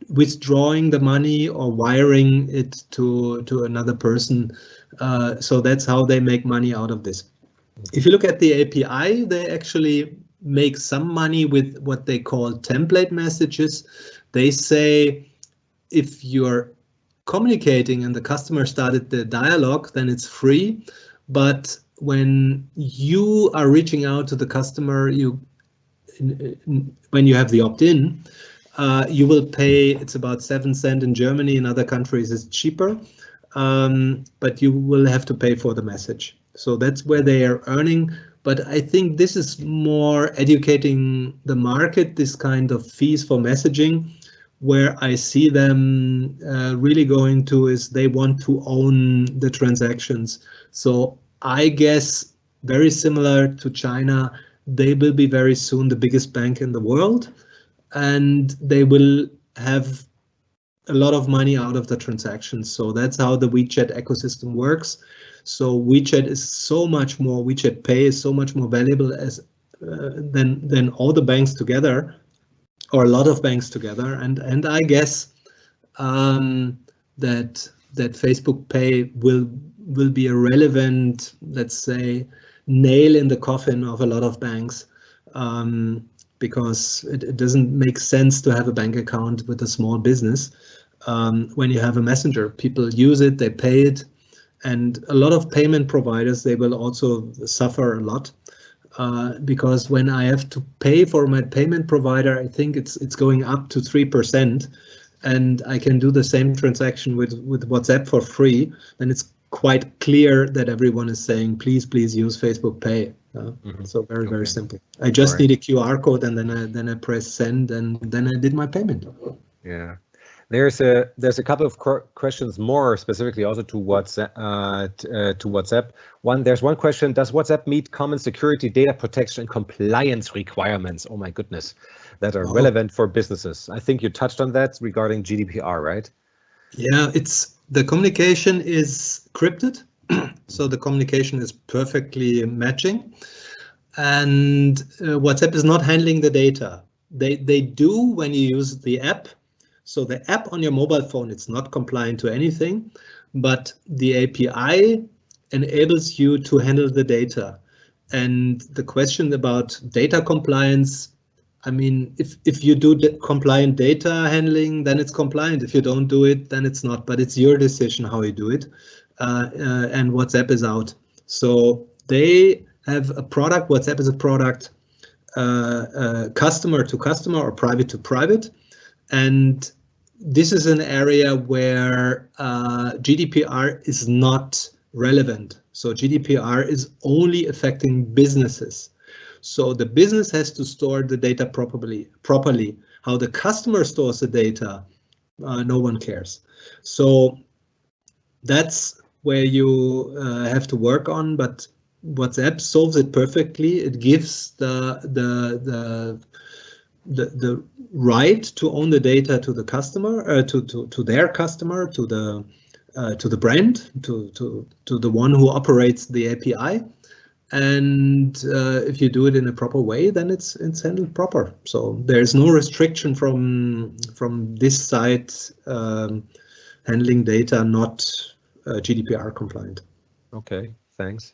withdrawing the money or wiring it to another person. So that's how they make money out of this. If you look at the API, they actually make some money with what they call template messages. They say if you're communicating and the customer started the dialogue, then it's free. But when you are reaching out to the customer, when you have the opt-in, you will pay, it's about 7 cents in Germany. In other countries it's cheaper, but you will have to pay for the message. So that's where they are earning. But I think this is more educating the market, this kind of fees for messaging. Where I see them really going to is they want to own the transactions. So I guess very similar to China, they will be very soon the biggest bank in the world, and they will have a lot of money out of the transactions. So that's how the WeChat ecosystem works. So WeChat is so much more, WeChat Pay is so much more valuable as than all the banks together, or a lot of banks together. And I guess that Facebook Pay will be a relevant, let's say, nail in the coffin of a lot of banks, because it doesn't make sense to have a bank account with a small business. When you have a messenger, people use it, they pay it, and a lot of payment providers, they will also suffer a lot, because when I have to pay for my payment provider, I think it's going up to 3%, and I can do the same transaction with WhatsApp for free, then it's quite clear that everyone is saying, please use Facebook Pay. So very simple. I just need a QR code, and then I press send, and then I did my payment. Yeah, there's a couple of questions more specifically also to WhatsApp. There's one question: does WhatsApp meet common security, data protection, and compliance requirements? Oh my goodness, that are relevant for businesses. I think you touched on that regarding GDPR, right? Yeah, the communication is crypted, so the communication is perfectly matching, and WhatsApp is not handling the data. They do when you use the app. So the app on your mobile phone, it's not compliant to anything, but the API enables you to handle the data. And the question about data compliance, I mean, if you do compliant data handling, then it's compliant. If you don't do it, then it's not. But it's your decision how you do it. And WhatsApp is out. So they have a product. WhatsApp is a product, customer to customer or private to private. And this is an area where GDPR is not relevant. So GDPR is only affecting businesses. So the business has to store the data properly. How the customer stores the data, no one cares. So that's where you have to work on, but WhatsApp solves it perfectly. It gives the right to own the data to the customer, to their customer, to the brand, to the one who operates the API. And if you do it in a proper way, then it's handled proper. So there's no restriction from this side handling data not GDPR compliant. Okay, thanks.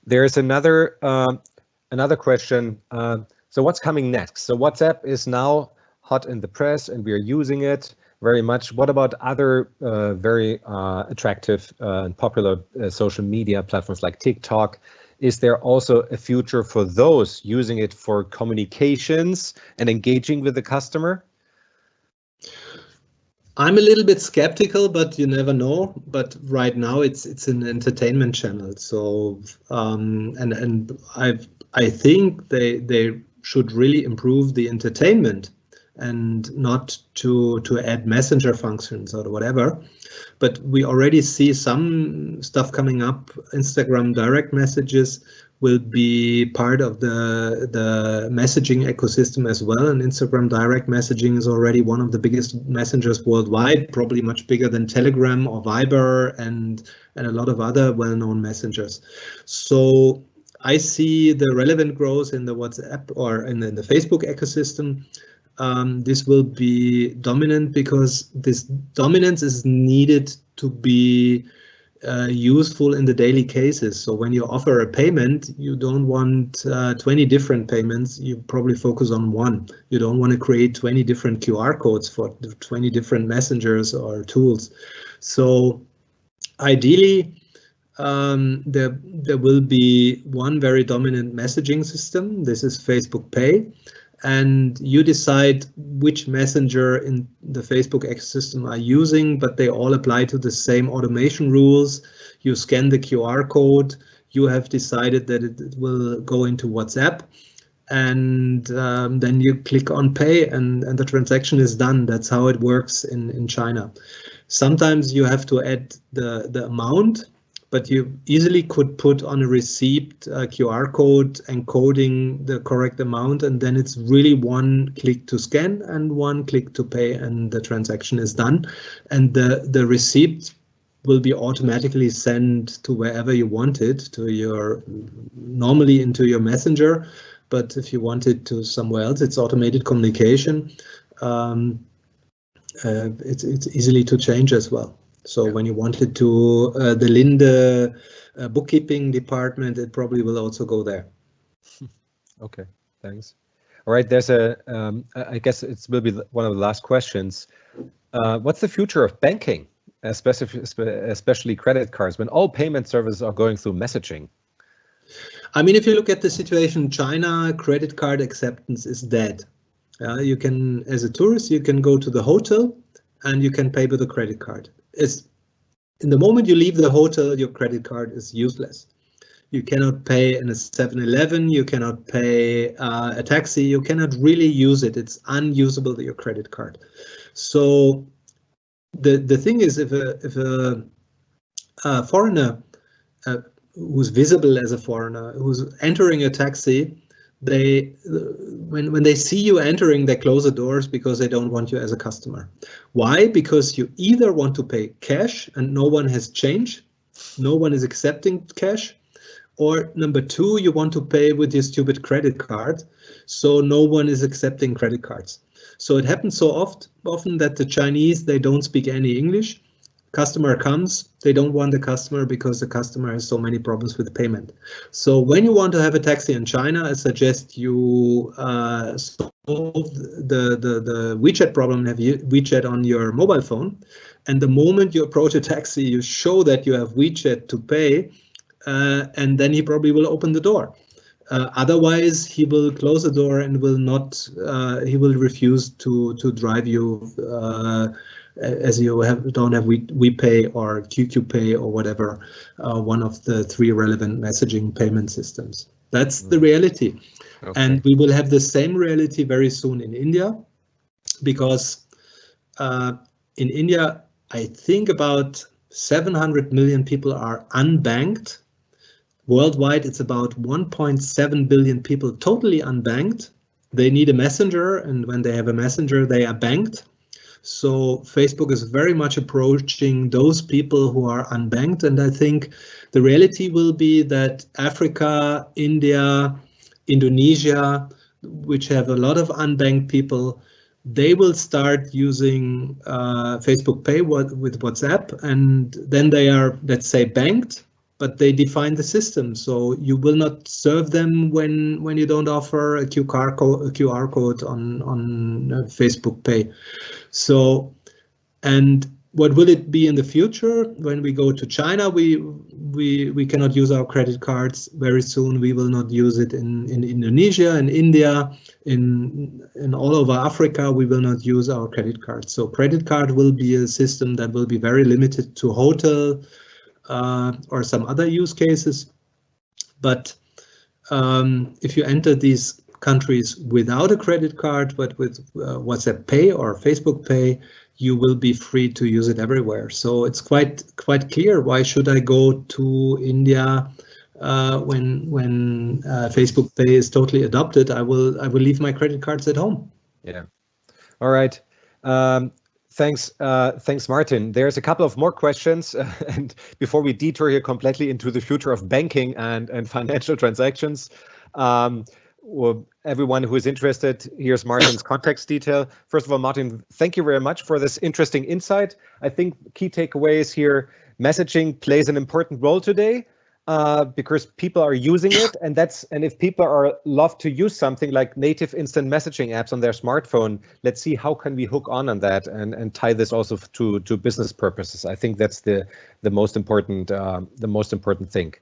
There's another question. So what's coming next? So WhatsApp is now hot in the press, and we are using it very much. What about other very attractive and popular social media platforms like TikTok? Is there also a future for those using it for communications and engaging with the customer? I'm a little bit skeptical, but you never know. But right now it's an entertainment channel. So and I think they should really improve the entertainment and not to add messenger functions or whatever. But we already see some stuff coming up. Instagram direct messages will be part of the messaging ecosystem as well. And Instagram direct messaging is already one of the biggest messengers worldwide, probably much bigger than Telegram or Viber and a lot of other well-known messengers. So I see the relevant growth in the WhatsApp or in the Facebook ecosystem. This will be dominant because this dominance is needed to be useful in the daily cases. So when you offer a payment, you don't want 20 different payments. You probably focus on one. You don't want to create 20 different QR codes for 20 different messengers or tools. So ideally, there will be one very dominant messaging system. This is Facebook Pay. And you decide which messenger in the Facebook ecosystem are using, but they all apply to the same automation rules. You scan the QR code, you have decided that it will go into WhatsApp, and then you click on pay and the transaction is done. That's how it works in China. Sometimes you have to add the amount, but you easily could put on a receipt QR code encoding the correct amount, and then it's really one click to scan and one click to pay, and the transaction is done. And the receipt will be automatically sent to wherever you want it, to normally into your messenger, but if you want it to somewhere else, it's automated communication. It's easily to change as well. So when you want it to the Linde bookkeeping department, it probably will also go there. Okay, thanks. All right, there's I guess it will be one of the last questions. What's the future of banking, especially credit cards, when all payment services are going through messaging? I mean, if you look at the situation in China, credit card acceptance is dead. You can, as a tourist, you can go to the hotel and you can pay with a credit card. In the moment you leave the hotel, your credit card is useless. You cannot pay in a 7-Eleven, you cannot pay a taxi, you cannot really use it. It's unusable, your credit card. So the thing is, if a foreigner who's visible as a foreigner, who's entering a taxi, when they see you entering, they close the doors because they don't want you as a customer. Why? Because you either want to pay cash and no one has change, no one is accepting cash, or number two, you want to pay with your stupid credit card, so no one is accepting credit cards. So it happens so often that the Chinese, they don't speak any English. customer comes, they don't want the customer because the customer has so many problems with payment. So when you want to have a taxi in China, I suggest you solve the WeChat problem, have WeChat on your mobile phone. And the moment you approach a taxi, you show that you have WeChat to pay, and then he probably will open the door. Otherwise, he will close the door and will not. He will refuse to drive you as you don't have WePay or QQPay or whatever, one of the 3 relevant messaging payment systems. That's the reality, and we will have the same reality very soon in India, because in India, I think about 700 million people are unbanked. Worldwide, it's about 1.7 billion people totally unbanked. They need a messenger, and when they have a messenger, they are banked. So Facebook is very much approaching those people who are unbanked, and I think the reality will be that Africa, India, Indonesia, which have a lot of unbanked people, they will start using Facebook Pay with WhatsApp, and then they are, let's say, banked, but they define the system. So you will not serve them when you don't offer a QR code on Facebook Pay. So, and what will it be in the future? When we go to China, we cannot use our credit cards. Very soon we will not use it in Indonesia, in India, in all over Africa. We will not use our credit cards. So credit card will be a system that will be very limited to hotel or some other use cases. But if you enter these countries without a credit card, but with WhatsApp Pay or Facebook Pay, you will be free to use it everywhere. So it's quite clear. Why should I go to India when Facebook Pay is totally adopted? I will leave my credit cards at home. Yeah. All right. Thanks, Martin. There's a couple of more questions, and before we detour here completely into the future of banking and financial transactions. Well, everyone who is interested, here's Martin's context detail. First of all, Martin, thank you very much for this interesting insight. I think key takeaways here, messaging plays an important role today because people are using it, and if people love to use something like native instant messaging apps on their smartphone, let's see how can we hook on that and tie this also to business purposes. I think that's the most important thing.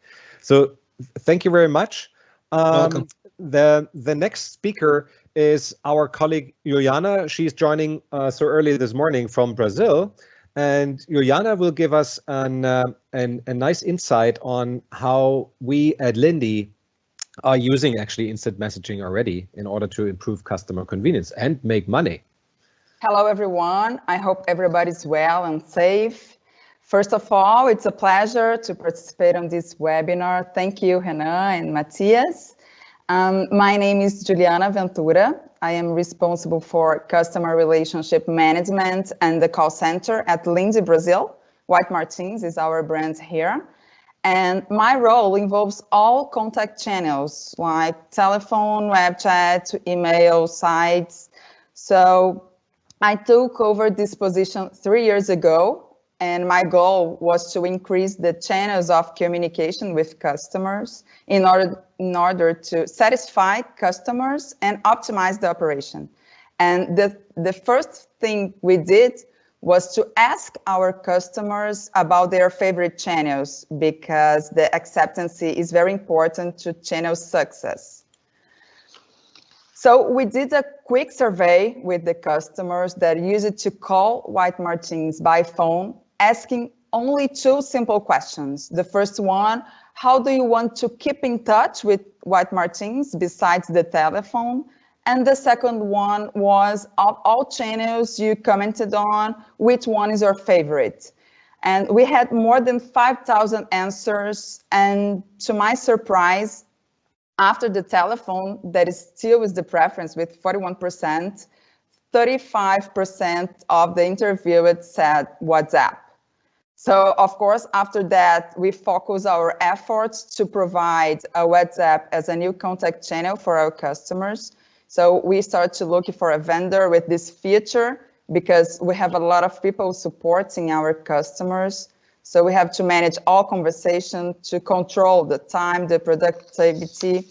So thank you very much. Welcome. The next speaker is our colleague Juliana. She's joining so early this morning from Brazil, and Juliana will give us a nice insight on how we at Linde are using actually instant messaging already in order to improve customer convenience and make money. Hello, everyone. I hope everybody's well and safe. First of all, it's a pleasure to participate on this webinar. Thank you, Renan and Matthias. My name is Juliana Ventura. I am responsible for customer relationship management and the call center at Linde Brazil. White Martins is our brand here. And my role involves all contact channels like telephone, web chat, email, sites. So I took over this position 3 years ago, and my goal was to increase the channels of communication with customers in order to satisfy customers and optimize the operation. And the first thing we did was to ask our customers about their favorite channels, because the acceptance is very important to channel success. So we did a quick survey with the customers that use it to call White Martins by phone, asking only 2 simple questions. The first one, how do you want to keep in touch with White Martins besides the telephone? And the second one was, of all channels you commented on, which one is your favorite? And we had more than 5,000 answers. And to my surprise, after the telephone, that is still is the preference with 41%, 35% of the interviewed said WhatsApp. So, of course, after that, we focus our efforts to provide a WhatsApp as a new contact channel for our customers. So we start to look for a vendor with this feature, because we have a lot of people supporting our customers. So we have to manage all conversation to control the time, the productivity.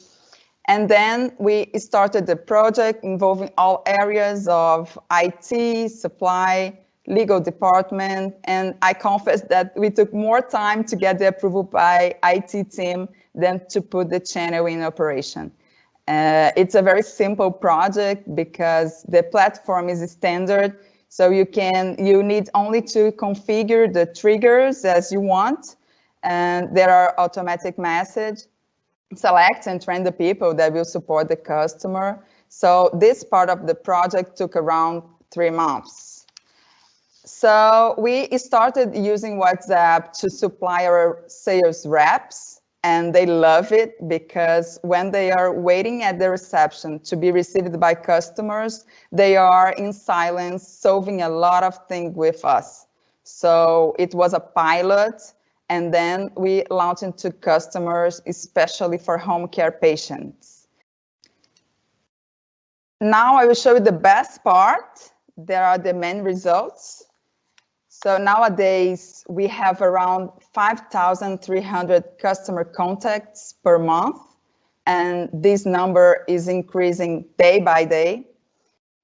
And then we started the project involving all areas of IT, supply, legal department. And I confess that we took more time to get the approval by IT team than to put the channel in operation. It's a very simple project because the platform is standard. So you need only to configure the triggers as you want. And there are automatic message. Select and train the people that will support the customer. So this part of the project took around 3 months. So we started using WhatsApp to supply our sales reps, and they love it because when they are waiting at the reception to be received by customers, they are in silence, solving a lot of things with us. So it was a pilot, and then we launched into customers, especially for home care patients. Now I will show you the best part. There are the main results. So nowadays we have around 5,300 customer contacts per month, and this number is increasing day by day.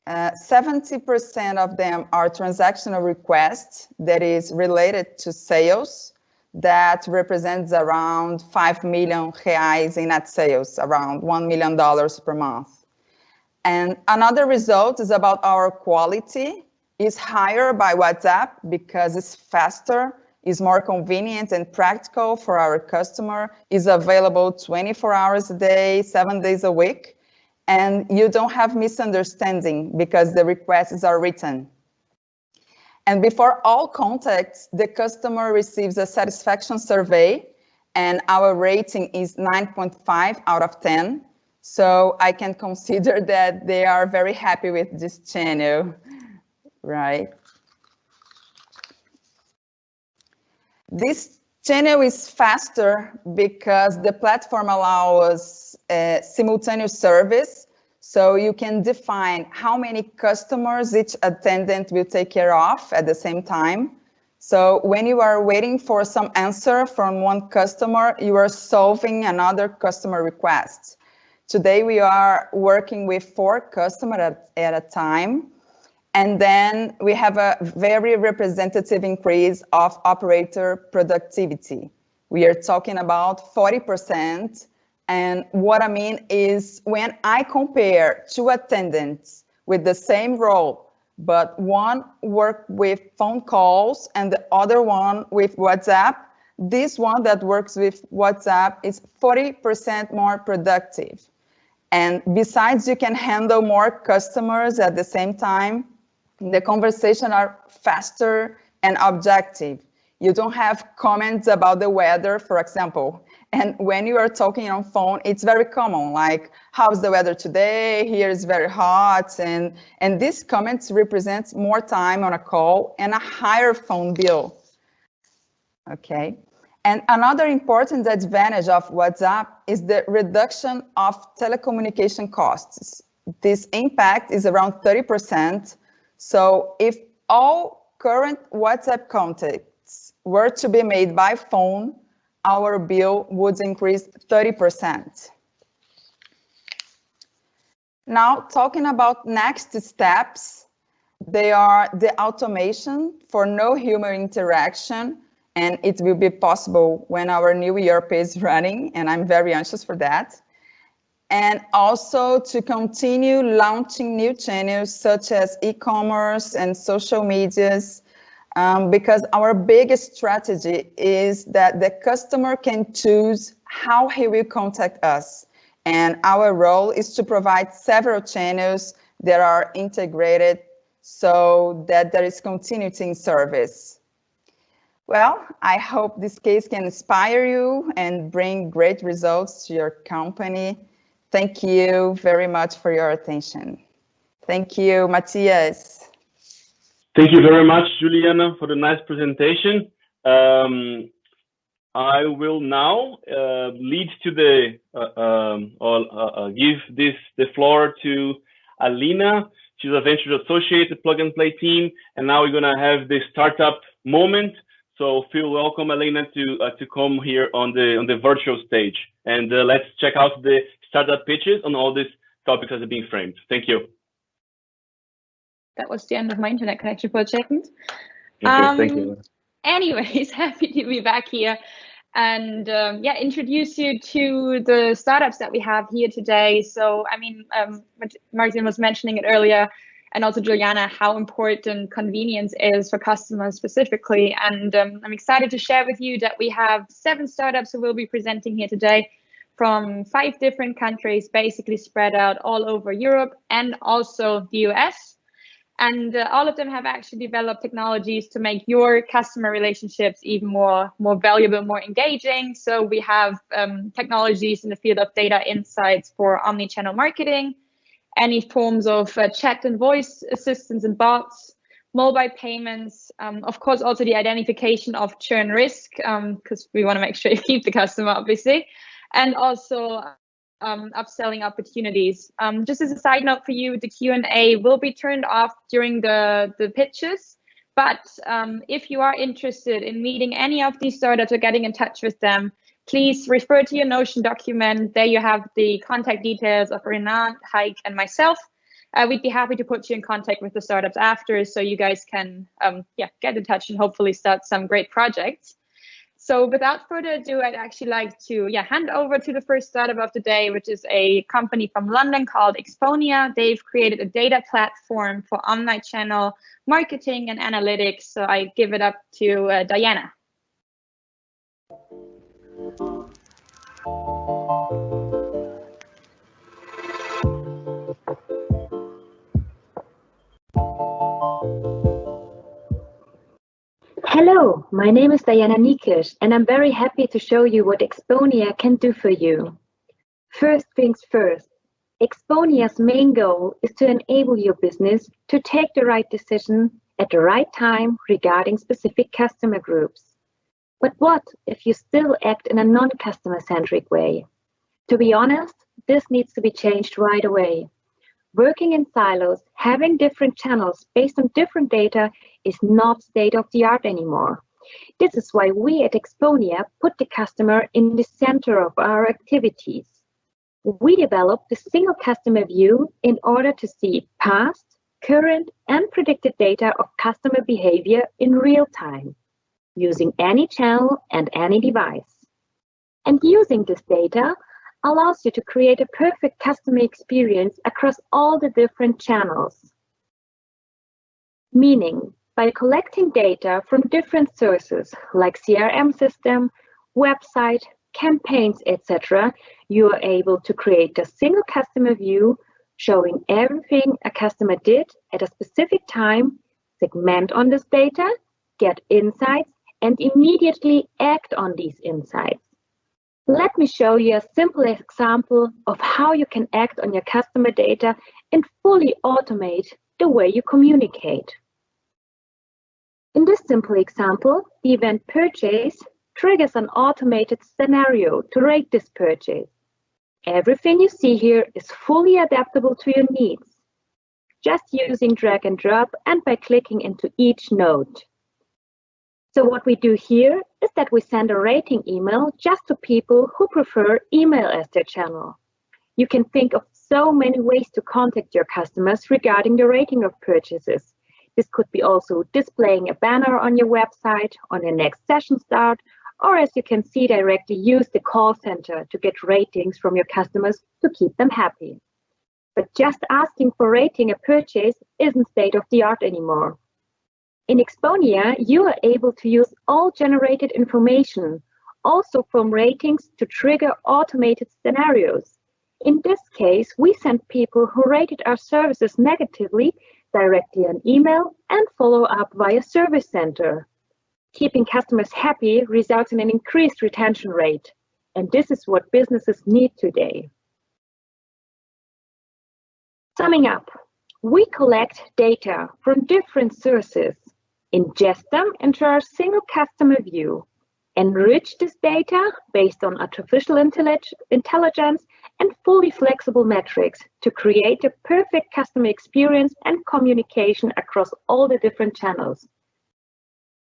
70% of them are transactional requests that is related to sales. That represents around 5 million reais in net sales, around $1 million per month. And another result is about our quality. Is higher by WhatsApp because it's faster, is more convenient and practical for our customer, is available 24 hours a day, 7 days a week, and you don't have misunderstanding because the requests are written. And before all contacts, the customer receives a satisfaction survey, and our rating is 9.5 out of 10. So I can consider that they are very happy with this channel, right? This channel is faster because the platform allows simultaneous service. So you can define how many customers each attendant will take care of at the same time. So when you are waiting for some answer from one customer, you are solving another customer request. Today we are working with 4 customers at a time. And then we have a very representative increase of operator productivity. We are talking about 40%. And what I mean is when I compare 2 attendants with the same role, but one worked with phone calls and the other one with WhatsApp, this one that works with WhatsApp is 40% more productive. And besides, you can handle more customers at the same time. The conversations are faster and objective. You don't have comments about the weather, for example. And when you are talking on phone, it's very common, like, how's the weather today? Here is very hot. And these comments represent more time on a call and a higher phone bill. Okay. And another important advantage of WhatsApp is the reduction of telecommunication costs. This impact is around 30%. So if all current WhatsApp contacts were to be made by phone, our bill would increase 30%. Now, talking about next steps, they are the automation for no human interaction, and it will be possible when our new ERP is running, and I'm very anxious for that. And also to continue launching new channels such as e-commerce and social medias, because our biggest strategy is that the customer can choose how he will contact us. And our role is to provide several channels that are integrated so that there is continuity in service. Well, I hope this case can inspire you and bring great results to your company. Thank you very much for your attention. Thank you, Matthias. Thank you very much, Juliana, for the nice presentation. I will now lead to the give the floor to Alina She's a Ventures Associate at Plug and Play team, and now we're gonna have the startup moment. So feel welcome, Elena, to come here on the virtual stage, and let's check out the startup pitches on all these topics that are being framed. Thank you. That was the end of my internet connection for a second. Okay, thank you. Anyways, happy to be back here and yeah, introduce you to the startups that we have here today. So, I mean, Martin was mentioning it earlier, and also Juliana, how important convenience is for customers specifically. And I'm excited to share with you that we have 7 startups who will be presenting here today from 5 different countries, basically spread out all over Europe and also the US. And all of them have actually developed technologies to make your customer relationships even more valuable, more engaging. So we have technologies in the field of data insights for omni-channel marketing, any forms of chat and voice assistants and bots, mobile payments, of course, also the identification of churn risk, because we want to make sure you keep the customer, obviously, and also upselling opportunities. Just as a side note for you, the Q&A will be turned off during the pitches, but if you are interested in meeting any of these startups or getting in touch with them, please refer to your Notion document. There you have the contact details of Renan, Heike, and myself. We'd be happy to put you in contact with the startups after, so you guys can get in touch and hopefully start some great projects. So without further ado, I'd actually like to hand over to the first startup of the day, which is a company from London called Exponia. They've created a data platform for omni-channel marketing and analytics. So I give it up to Diana. Hello, my name is Diana Nikisch, and I'm very happy to show you what Exponia can do for you. First things first, Exponia's main goal is to enable your business to take the right decision at the right time regarding specific customer groups. But what if you still act in a non-customer-centric way? To be honest, this needs to be changed right away. Working in silos, having different channels based on different data is not state-of-the-art anymore. This is why we at Exponia put the customer in the center of our activities. We developed the single customer view in order to see past, current, and predicted data of customer behavior in real time, using any channel and any device. And using this data allows you to create a perfect customer experience across all the different channels. Meaning, by collecting data from different sources like CRM system, website, campaigns, etc., you are able to create a single customer view showing everything a customer did at a specific time, segment on this data, get insights, and immediately act on these insights. Let me show you a simple example of how you can act on your customer data and fully automate the way you communicate. In this simple example, the event purchase triggers an automated scenario to rate this purchase. Everything you see here is fully adaptable to your needs, just using drag and drop and by clicking into each node. So what we do here is that we send a rating email just to people who prefer email as their channel. You can think of so many ways to contact your customers regarding the rating of purchases. This could be also displaying a banner on your website on your next session start, or as you can see, directly use the call center to get ratings from your customers to keep them happy. But just asking for rating a purchase isn't state-of-the-art anymore. In Exponia, you are able to use all generated information, also from ratings, to trigger automated scenarios. In this case, we send people who rated our services negatively directly an email and follow up via Service Center. Keeping customers happy results in an increased retention rate, and this is what businesses need today. Summing up, we collect data from different sources, ingest them into our single customer view, enrich this data based on artificial intelligence, and fully flexible metrics to create a perfect customer experience and communication across all the different channels.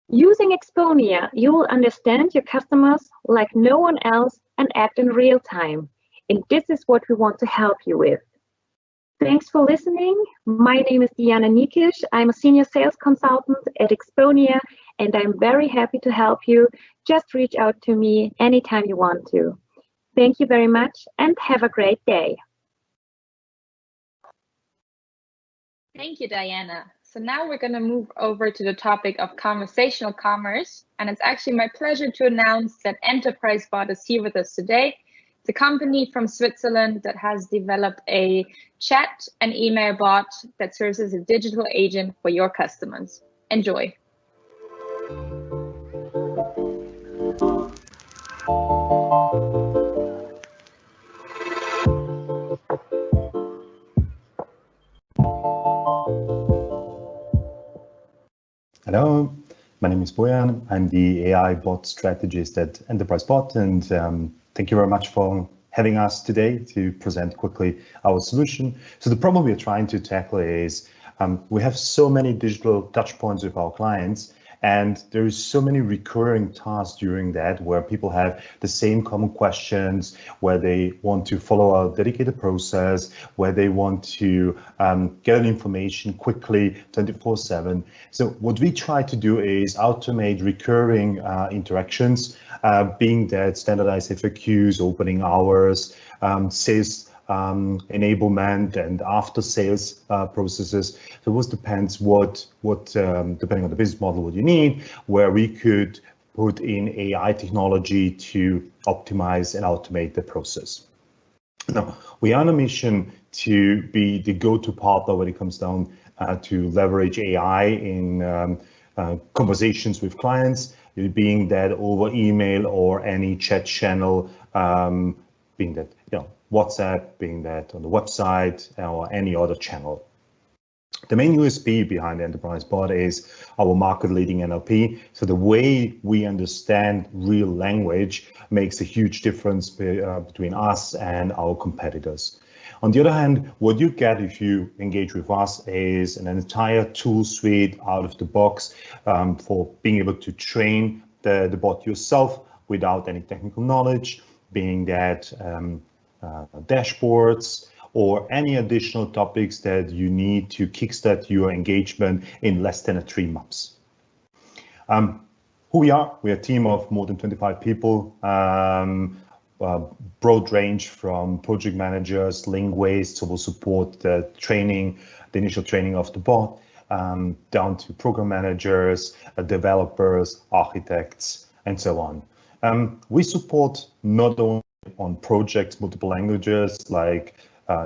Using Exponia, you will understand your customers like no one else and act in real time. And this is what we want to help you with. Thanks for listening. My name is Diana Nikisch. I'm a senior sales consultant at Exponia, and I'm very happy to help you. Just reach out to me anytime you want to. Thank you very much and have a great day. Thank you, Diana. So now we're going to move over to the topic of conversational commerce. And it's actually my pleasure to announce that Enterprise Bot is here with us today. It's a company from Switzerland that has developed a chat and email bot that serves as a digital agent for your customers. Enjoy. Hello, my name is Bojan. I'm the AI bot strategist at Enterprise Bot, and thank you very much for having us today to present quickly our solution. So the problem we're trying to tackle is we have so many digital touch points with our clients, and there is so many recurring tasks during that where people have the same common questions, where they want to follow a dedicated process, where they want to get an information quickly 24/7. So what we try to do is automate recurring interactions, being that standardized FAQs, opening hours, sales enablement and after sales processes. So it depends what depending on the business model, what you need, where we could put in AI technology to optimize and automate the process. Now, we are on a mission to be the go-to partner when it comes down to leverage AI in conversations with clients, being that over email or any chat channel, being that, WhatsApp, being that on the website or any other channel. The main USP behind Enterprise Bot is our market-leading NLP. So the way we understand real language makes a huge difference between us and our competitors. On the other hand, what you get if you engage with us is an entire tool suite out of the box for being able to train the bot yourself without any technical knowledge, being that dashboards or any additional topics that you need to kickstart your engagement in less than 3 months. Who we are? We're a team of more than 25 people, broad range from project managers, linguists who will support the training, the initial training of the bot, down to program managers, developers, architects, and so on. We support not only on projects, multiple languages like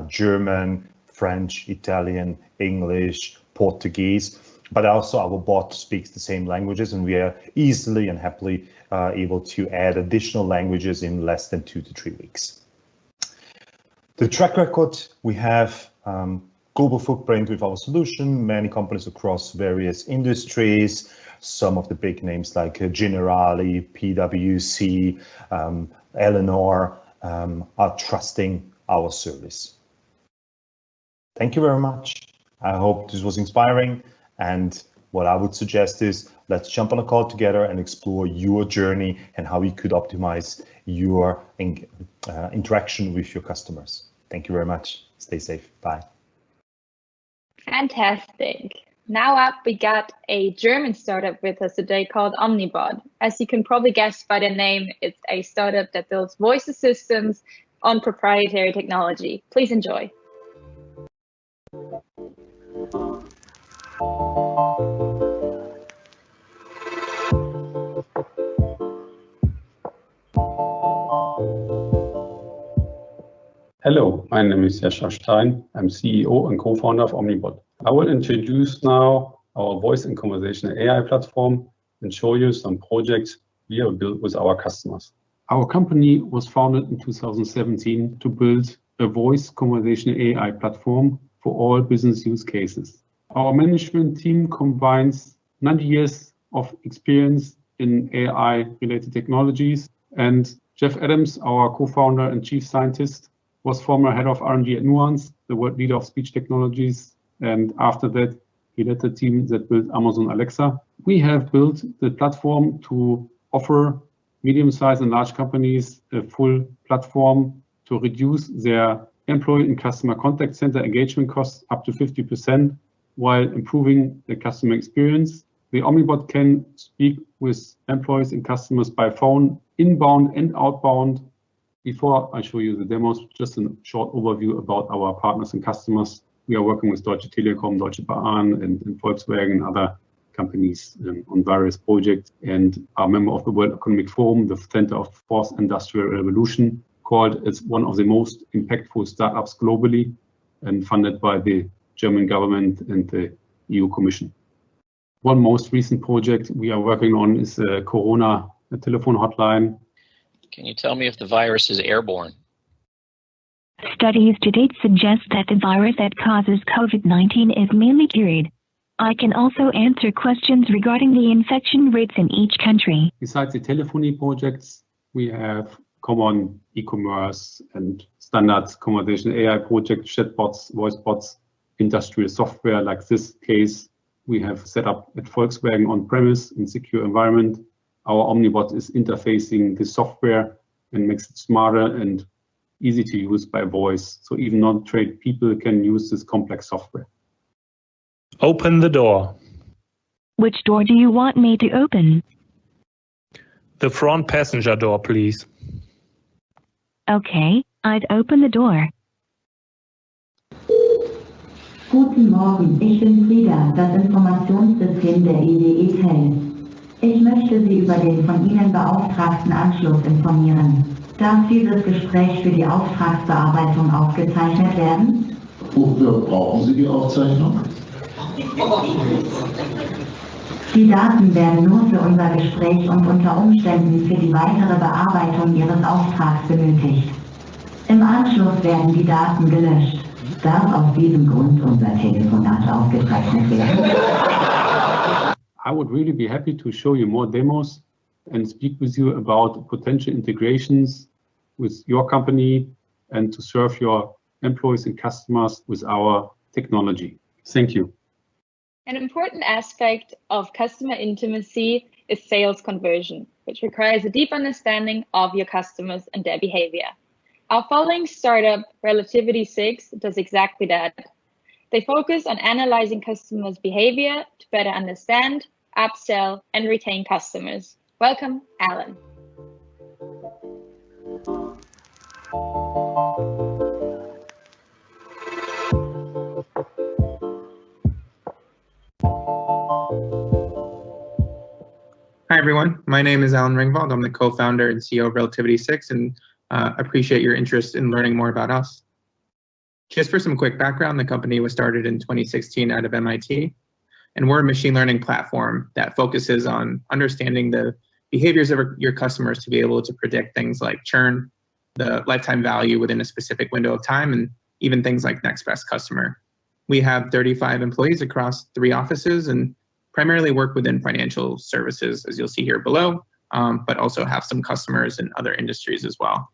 German, French, Italian, English, Portuguese, but also our bot speaks the same languages, and we are easily and happily able to add additional languages in less than 2 to 3 weeks. The track record, we have global footprint with our solution, many companies across various industries, some of the big names like Generali, PwC, Eleanor are trusting our service. Thank you very much. I hope this was inspiring, and what I would suggest is let's jump on a call together and explore your journey and how we could optimize your interaction with your customers. Thank you very much. Stay safe. Bye. Fantastic. Now up, we got a German startup with us today called Omnibot. As you can probably guess by the name, it's a startup that builds voice assistants on proprietary technology. Please enjoy. Hello, my name is Jascha Stein. I'm CEO and co-founder of Omnibot. I will introduce now our voice and conversational AI platform and show you some projects we have built with our customers. Our company was founded in 2017 to build a voice conversational AI platform for all business use cases. Our management team combines 90 years of experience in AI-related technologies, and Jeff Adams, our co-founder and chief scientist, was former head of R&D at Nuance, the world leader of speech technologies. And after that, he led the team that built Amazon Alexa. We have built the platform to offer medium-sized and large companies a full platform to reduce their employee and customer contact center engagement costs up to 50% while improving the customer experience. The Omnibot can speak with employees and customers by phone, inbound and outbound. Before I show you the demos, just a short overview about our partners and customers. We are working with Deutsche Telekom, Deutsche Bahn, and Volkswagen and other companies on various projects, and are a member of the World Economic Forum, the Center of Fourth Industrial Revolution, called as one of the most impactful startups globally, and funded by the German government and the EU Commission. One most recent project we are working on is a Corona telephone hotline. Can you tell me if the virus is airborne? Studies to date suggest that the virus that causes COVID-19 is mainly carried. I can also answer questions regarding the infection rates in each country. Besides the telephony projects, we have common e-commerce and standard conversation AI projects, chatbots, voice bots, industrial software like this case we have set up at Volkswagen on-premise in secure environment. Our Omnibot is interfacing the software and makes it smarter and easy to use by voice. So even non-trained people can use this complex software. Open the door. Which door do you want me to open? The front passenger door, please. Okay, I'd open the door. Guten Morgen, ich bin Frieda, das Informationssystem der EWE. Ich möchte Sie über den von Ihnen beauftragten Anschluss informieren. Darf dieses Gespräch für die Auftragsbearbeitung aufgezeichnet werden? Wofür brauchen Sie die Aufzeichnung? Die Daten werden nur für unser Gespräch und unter Umständen für die weitere Bearbeitung Ihres Auftrags benötigt. Im Anschluss werden die Daten gelöscht. Darf aus diesem Grund unser Telefonat aufgezeichnet werden? I would really be happy to show you more demos and speak with you about potential integrations with your company and to serve your employees and customers with our technology. Thank you. An important aspect of customer intimacy is sales conversion, which requires a deep understanding of your customers and their behavior. Our following startup, Relativity 6, does exactly that. They focus on analyzing customers' behavior to better understand, upsell, and retain customers. Welcome, Alan. Hi, everyone. My name is Alan Ringwald. I'm the co-founder and CEO of Relativity 6, and appreciate your interest in learning more about us. Just for some quick background, the company was started in 2016 out of MIT, and we're a machine learning platform that focuses on understanding the behaviors of your customers to be able to predict things like churn, the lifetime value within a specific window of time, and even things like next best customer. We have 35 employees across 3 offices and primarily work within financial services, as you'll see here below, but also have some customers in other industries as well.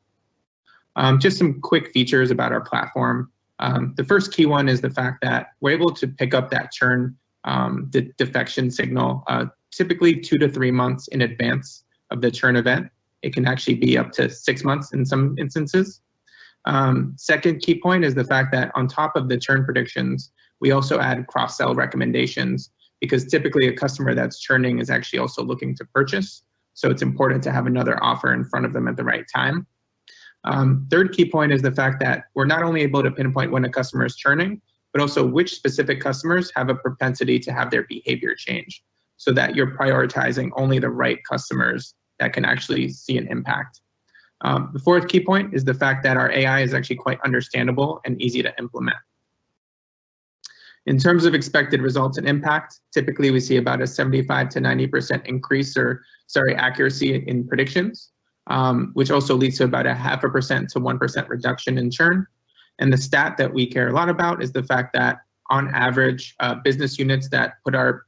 Just some quick features about our platform. The first key one is the fact that we're able to pick up that churn defection signal typically 2 to 3 months in advance of the churn event. It can actually be up to 6 months in some instances. Second key point is the fact that on top of the churn predictions, we also add cross-sell recommendations, because typically a customer that's churning is actually also looking to purchase. So it's important to have another offer in front of them at the right time. Third key point is the fact that we're not only able to pinpoint when a customer is churning, but also which specific customers have a propensity to have their behavior change, so that you're prioritizing only the right customers that can actually see an impact. The fourth key point is the fact that our AI is actually quite understandable and easy to implement. In terms of expected results and impact, typically we see about a 75 to 90% increase accuracy in predictions, which also leads to about a 0.5% to 1% reduction in churn. And the stat that we care a lot about is the fact that on average, business units that put our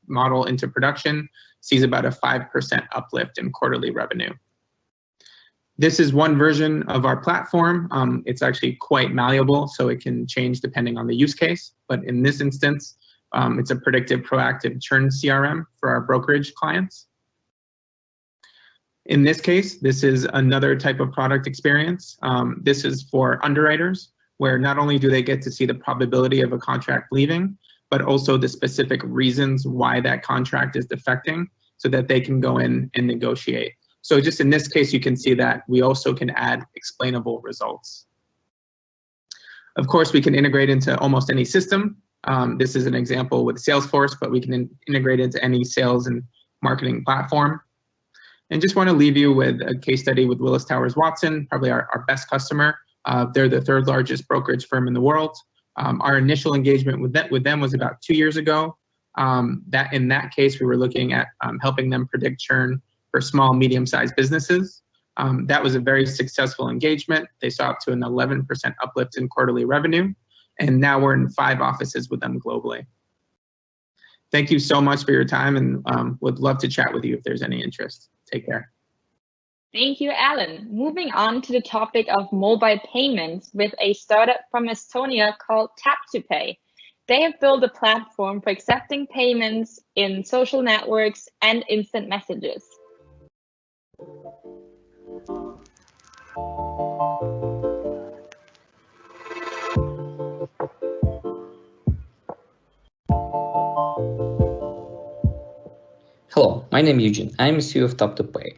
model into production sees about a 5% uplift in quarterly revenue. This is one version of our platform. It's actually quite malleable, so it can change depending on the use case. But in this instance, it's a predictive proactive churn CRM for our brokerage clients. In this case, this is another type of product experience. This is for underwriters, where not only do they get to see the probability of a contract leaving, but also the specific reasons why that contract is defecting so that they can go in and negotiate. So just in this case, you can see that we also can add explainable results. Of course, we can integrate into almost any system. This is an example with Salesforce, but we can integrate into any sales and marketing platform. And just want to leave you with a case study with Willis Towers Watson, probably our best customer. They're the third largest brokerage firm in the world. Our initial engagement with them was about 2 years ago. In that case, we were looking at helping them predict churn for small, medium-sized businesses. That was a very successful engagement. They saw up to an 11% uplift in quarterly revenue, and now we're in 5 offices with them globally. Thank you so much for your time, and would love to chat with you if there's any interest. Take care. Thank you, Alan. Moving on to the topic of mobile payments with a startup from Estonia called Tap2Pay. They have built a platform for accepting payments in social networks and instant messages. Hello, my name is Eugene. I'm CEO of Tap2Pay.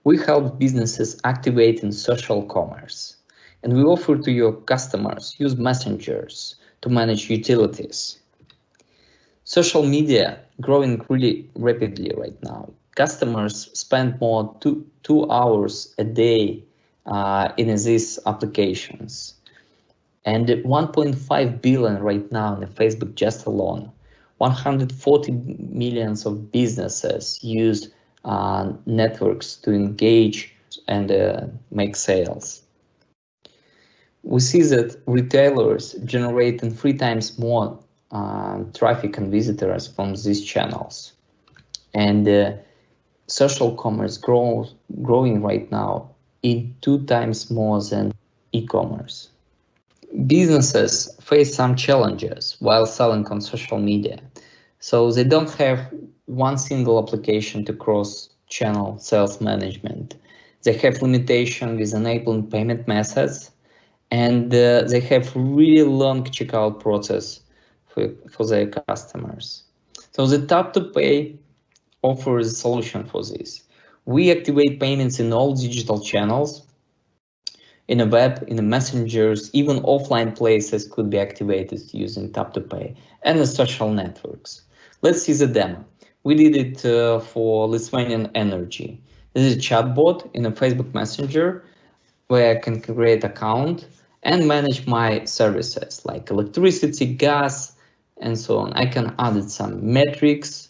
We help businesses activate in social commerce, and we offer to your customers use messengers to manage utilities. Social media growing really rapidly right now. Customers spend more than 2 hours a day in these applications, and 1.5 billion right now in Facebook just alone. 140 million of businesses use networks to engage and make sales. We see that retailers generating 3 times more traffic and visitors from these channels, and social commerce growing right now in 2 times more than e-commerce. Businesses face some challenges while selling on social media. So they don't have one single application to cross-channel sales management. They have limitation with enabling payment methods, and they have really long checkout process for their customers. So the Tap2Pay offers a solution for this. We activate payments in all digital channels, in a web, in the messengers, even offline places could be activated using Tap2Pay, and the social networks. Let's see the demo. We did it for Lithuanian Energy. This is a chatbot in a Facebook Messenger where I can create account and manage my services like electricity, gas, and so on. I can add some metrics,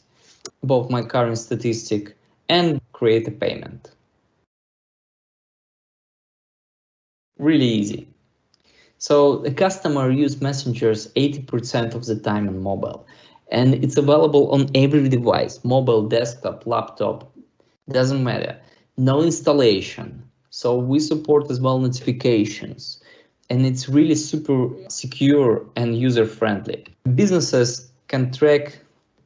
both my current statistic, and create a payment. Really easy. So the customer uses messengers 80% of the time on mobile, and it's available on every device, mobile, desktop, laptop, doesn't matter. No installation. So we support as well notifications, and it's really super secure and user-friendly. Businesses can track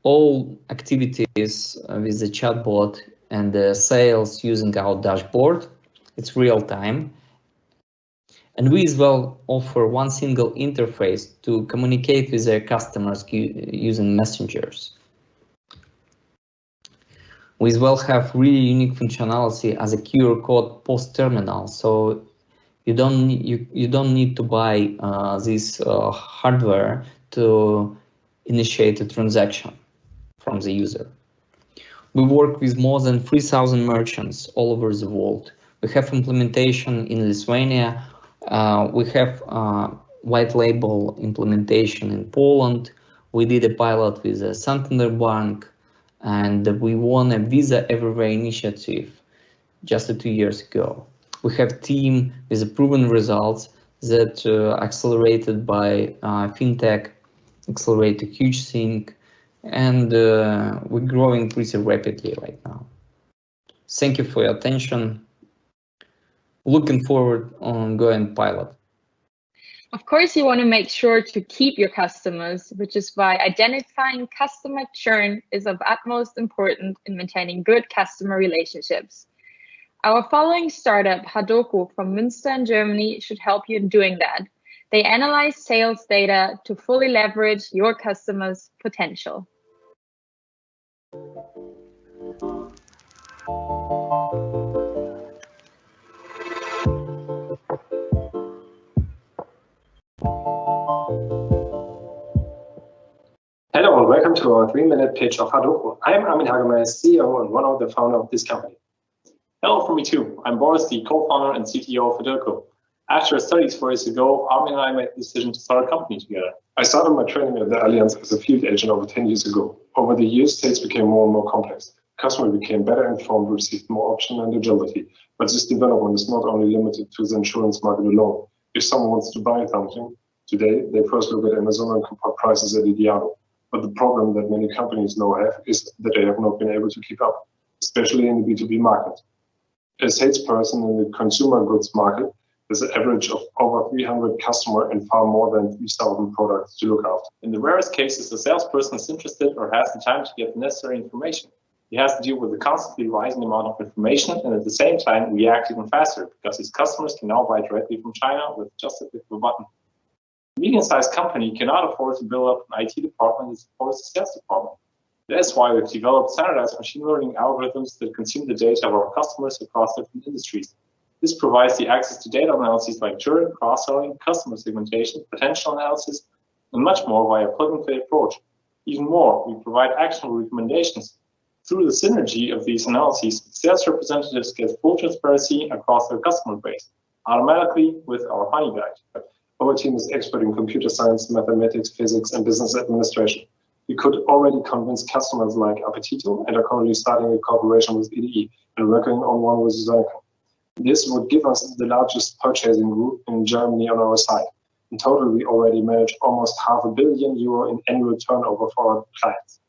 all activities with the chatbot and the sales using our dashboard. It's real time. And we as well offer one single interface to communicate with their customers using messengers. We as well have really unique functionality as a QR code post terminal, so you don't need to buy this hardware to initiate a transaction from the user. We work with more than 3,000 merchants all over the world. We have implementation in Lithuania. We have white label implementation in Poland. We did a pilot with a Santander Bank, and we won a Visa Everywhere initiative just 2 years ago. We have a team with proven results that accelerated by fintech, accelerate a huge thing, and we're growing pretty rapidly right now. Thank you for your attention. Looking forward on going pilot. Of course, you want to make sure to keep your customers, which is why identifying customer churn is of utmost importance in maintaining good customer relationships. Our following startup, Hadoko from Münster in Germany, should help you in doing that. They analyze sales data to fully leverage your customers' potential. Hello and welcome to our 3-minute pitch of Hadoko. I'm Armin Hagemeyer, CEO and one of the founders of this company. Hello from me too. I'm Boris, the co-founder and CTO of Hadoko. After studies 4 years ago, Armin and I made the decision to start a company together. I started my training at the Allianz as a field agent over 10 years ago. Over the years, sales became more and more complex. Customers became better informed, received more option and agility. But this development is not only limited to the insurance market alone. If someone wants to buy something today, they first look at Amazon and compare prices at Idealo. But the problem that many companies now have is that they have not been able to keep up, especially in the B2B market. A salesperson in the consumer goods market has an average of over 300 customers and far more than 3,000 products to look after. In the rarest cases, the salesperson is interested or has the time to get the necessary information. He has to deal with the constantly rising amount of information and at the same time react even faster because his customers can now buy directly from China with just a click of a button. A medium-sized company cannot afford to build up an IT department that supports the sales department. That's why we've developed standardized machine learning algorithms that consume the data of our customers across different industries. This provides the access to data analyses like churn, cross-selling, customer segmentation, potential analysis, and much more via a plug-and-play approach. Even more, we provide actionable recommendations. Through the synergy of these analyses, sales representatives get full transparency across their customer base, automatically with our Honey Guide. Our team is expert in computer science, mathematics, physics, and business administration. We could already convince customers like Appetito and are currently starting a cooperation with EDE and working on one with Schnellecke. This would give us the largest purchasing group in Germany on our side. In total, we already manage almost €500 million in annual turnover for our clients.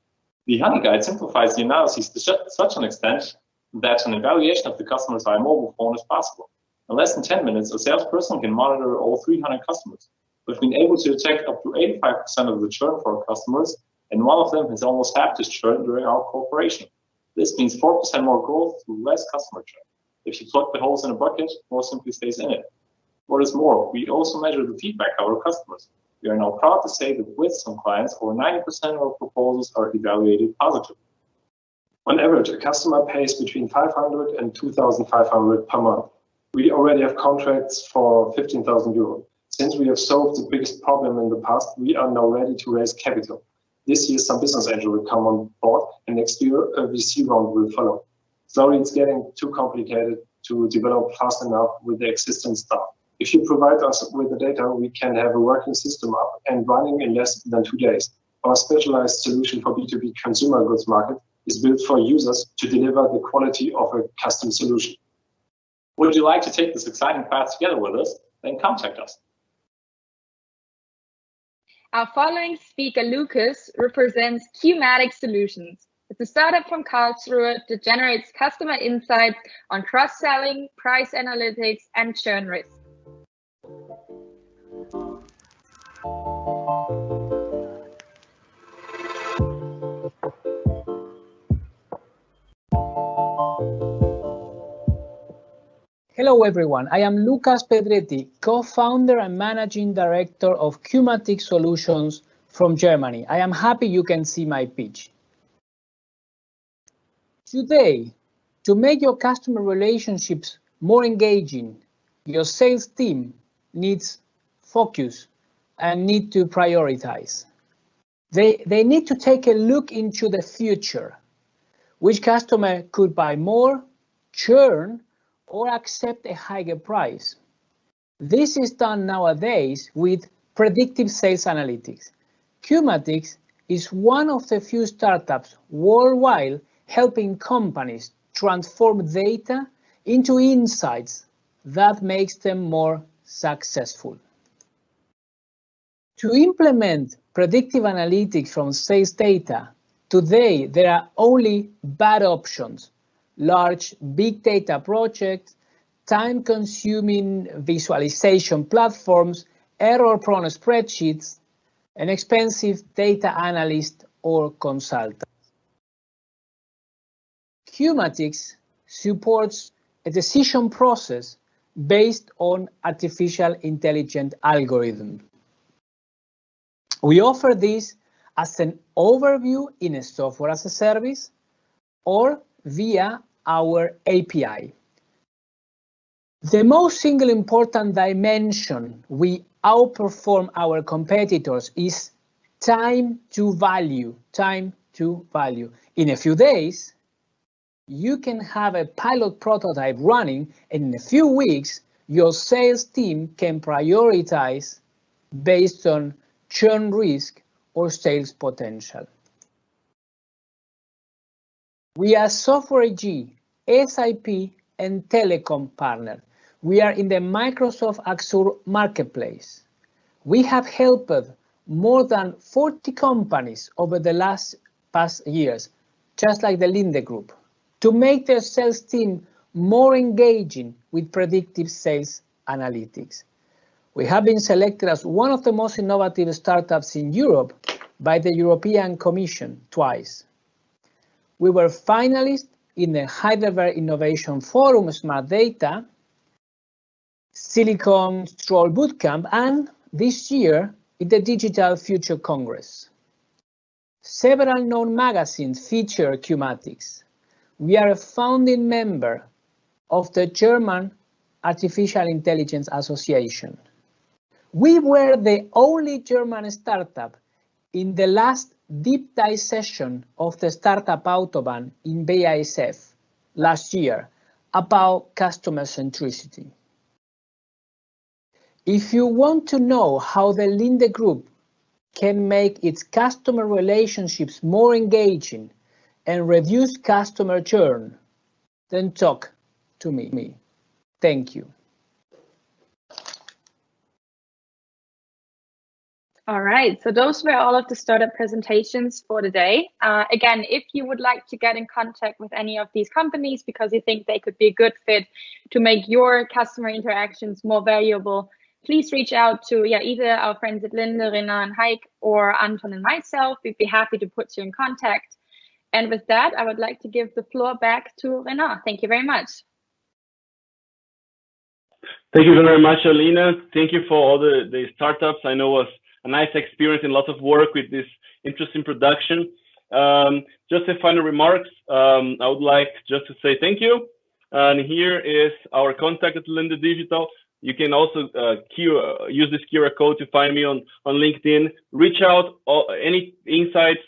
The Honey Guide simplifies the analysis to such an extent that an evaluation of the customers via mobile phone is possible. In less than 10 minutes, a salesperson can monitor all 300 customers. We've been able to detect up to 85% of the churn for our customers, and one of them has almost half this churn during our cooperation. This means 4% more growth through less customer churn. If you plug the holes in a bucket, more simply stays in it. What is more, we also measure the feedback of our customers. We are now proud to say that with some clients, over 90% of our proposals are evaluated positively. On average, a customer pays between 500 and 2,500 per month. We already have contracts for 15,000 euros. Since we have solved the biggest problem in the past, we are now ready to raise capital. This year, some business angel will come on board, and next year, a VC round will follow. Sorry, it's getting too complicated to develop fast enough with the existing staff. If you provide us with the data, we can have a working system up and running in less than 2 days. Our specialized solution for B2B consumer goods market is built for users to deliver the quality of a custom solution. Would you like to take this exciting path together with us? Then contact us. Our following speaker, Lucas, represents Qmatic Solutions. It's a startup from Karlsruhe that generates customer insights on cross-selling, price analytics, and churn risk. Hello everyone, I am Lucas Pedretti, co-founder and managing director of Qmatic Solutions from Germany. I am happy you can see my pitch. Today, to make your customer relationships more engaging, your sales team needs focus and need to prioritize. They need to take a look into the future. Which customer could buy more, churn, or accept a higher price? This is done nowadays with predictive sales analytics. Qmatic is one of the few startups worldwide helping companies transform data into insights that makes them more successful. To implement predictive analytics from sales data, today there are only bad options: large big data projects, time-consuming visualization platforms, error-prone spreadsheets, an expensive data analyst or consultant. Qmatics supports a decision process based on artificial intelligence algorithms. We offer this as an overview in a software as a service or via our API. The most single important dimension we outperform our competitors is time to value. Time to value. In a few days, you can have a pilot prototype running, and in a few weeks, your sales team can prioritize based on churn risk or sales potential. We are Software AG, SAP, and Telecom partner. We are in the Microsoft Azure marketplace. We have helped more than 40 companies over the past years, just like the Linde Group, to make their sales team more engaging with predictive sales analytics. We have been selected as one of the most innovative startups in Europe by the European Commission twice. We were finalists in the Heidelberg Innovation Forum Smart Data, Silicon Stroll Bootcamp, and this year in the Digital Future Congress. Several known magazines feature Qmatics. We are a founding member of the German Artificial Intelligence Association. We were the only German startup in the last deep dive session of the startup Autobahn in BASF last year about customer centricity. If you want to know how the Linde Group can make its customer relationships more engaging and reduce customer churn, then talk to me. Thank you. All right, so those were all of the startup presentations for today. Again, if you would like to get in contact with any of these companies because you think they could be a good fit to make your customer interactions more valuable, please reach out to either our friends at Linde, Renan and Heik, or Anton and myself. We'd be happy to put you in contact. And with that, I would like to give the floor back to Renan. Thank you very much. Thank you very much, Alina. Thank you for all the startups. I know it was a nice experience and lots of work with this interesting production. Just a final remarks. I would like just to say thank you. And here is our contact at Linde Digital. You can also use this QR code to find me on LinkedIn. Reach out, any insights,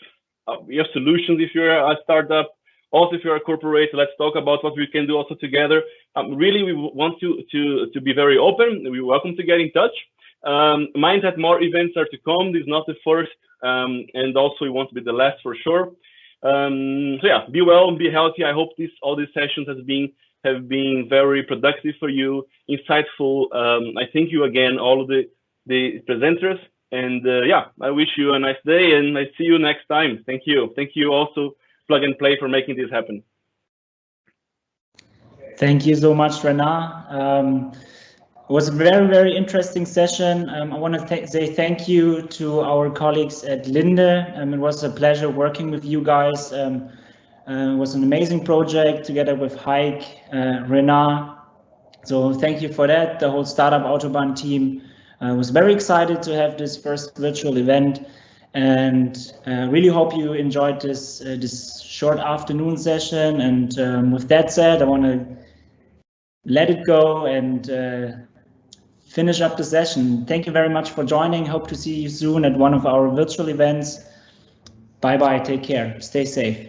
your solutions if you're a startup. Also, if you're a corporate, let's talk about what we can do also together. Really, we want to be very open. We're welcome to get in touch. Mind that more events are to come. This is not the first, and also we want to be the last for sure. So yeah, be well and be healthy. I hope all these sessions have been very productive for you, insightful. I thank you again, all of the presenters, and yeah, I wish you a nice day, and I see you next time. Thank you. Thank you also, Plug and Play, for making this happen. Thank you so much, Renan. It was a very, very interesting session. I want to say thank you to our colleagues at Linde. It was a pleasure working with you guys. It was an amazing project together with Heik, Renan. So thank you for that. The whole startup Autobahn team was very excited to have this first virtual event, and really hope you enjoyed this short afternoon session. And with that said, I want to let it go and finish up the session. Thank you very much for joining. Hope to see you soon at one of our virtual events. Bye bye. Take care. Stay safe.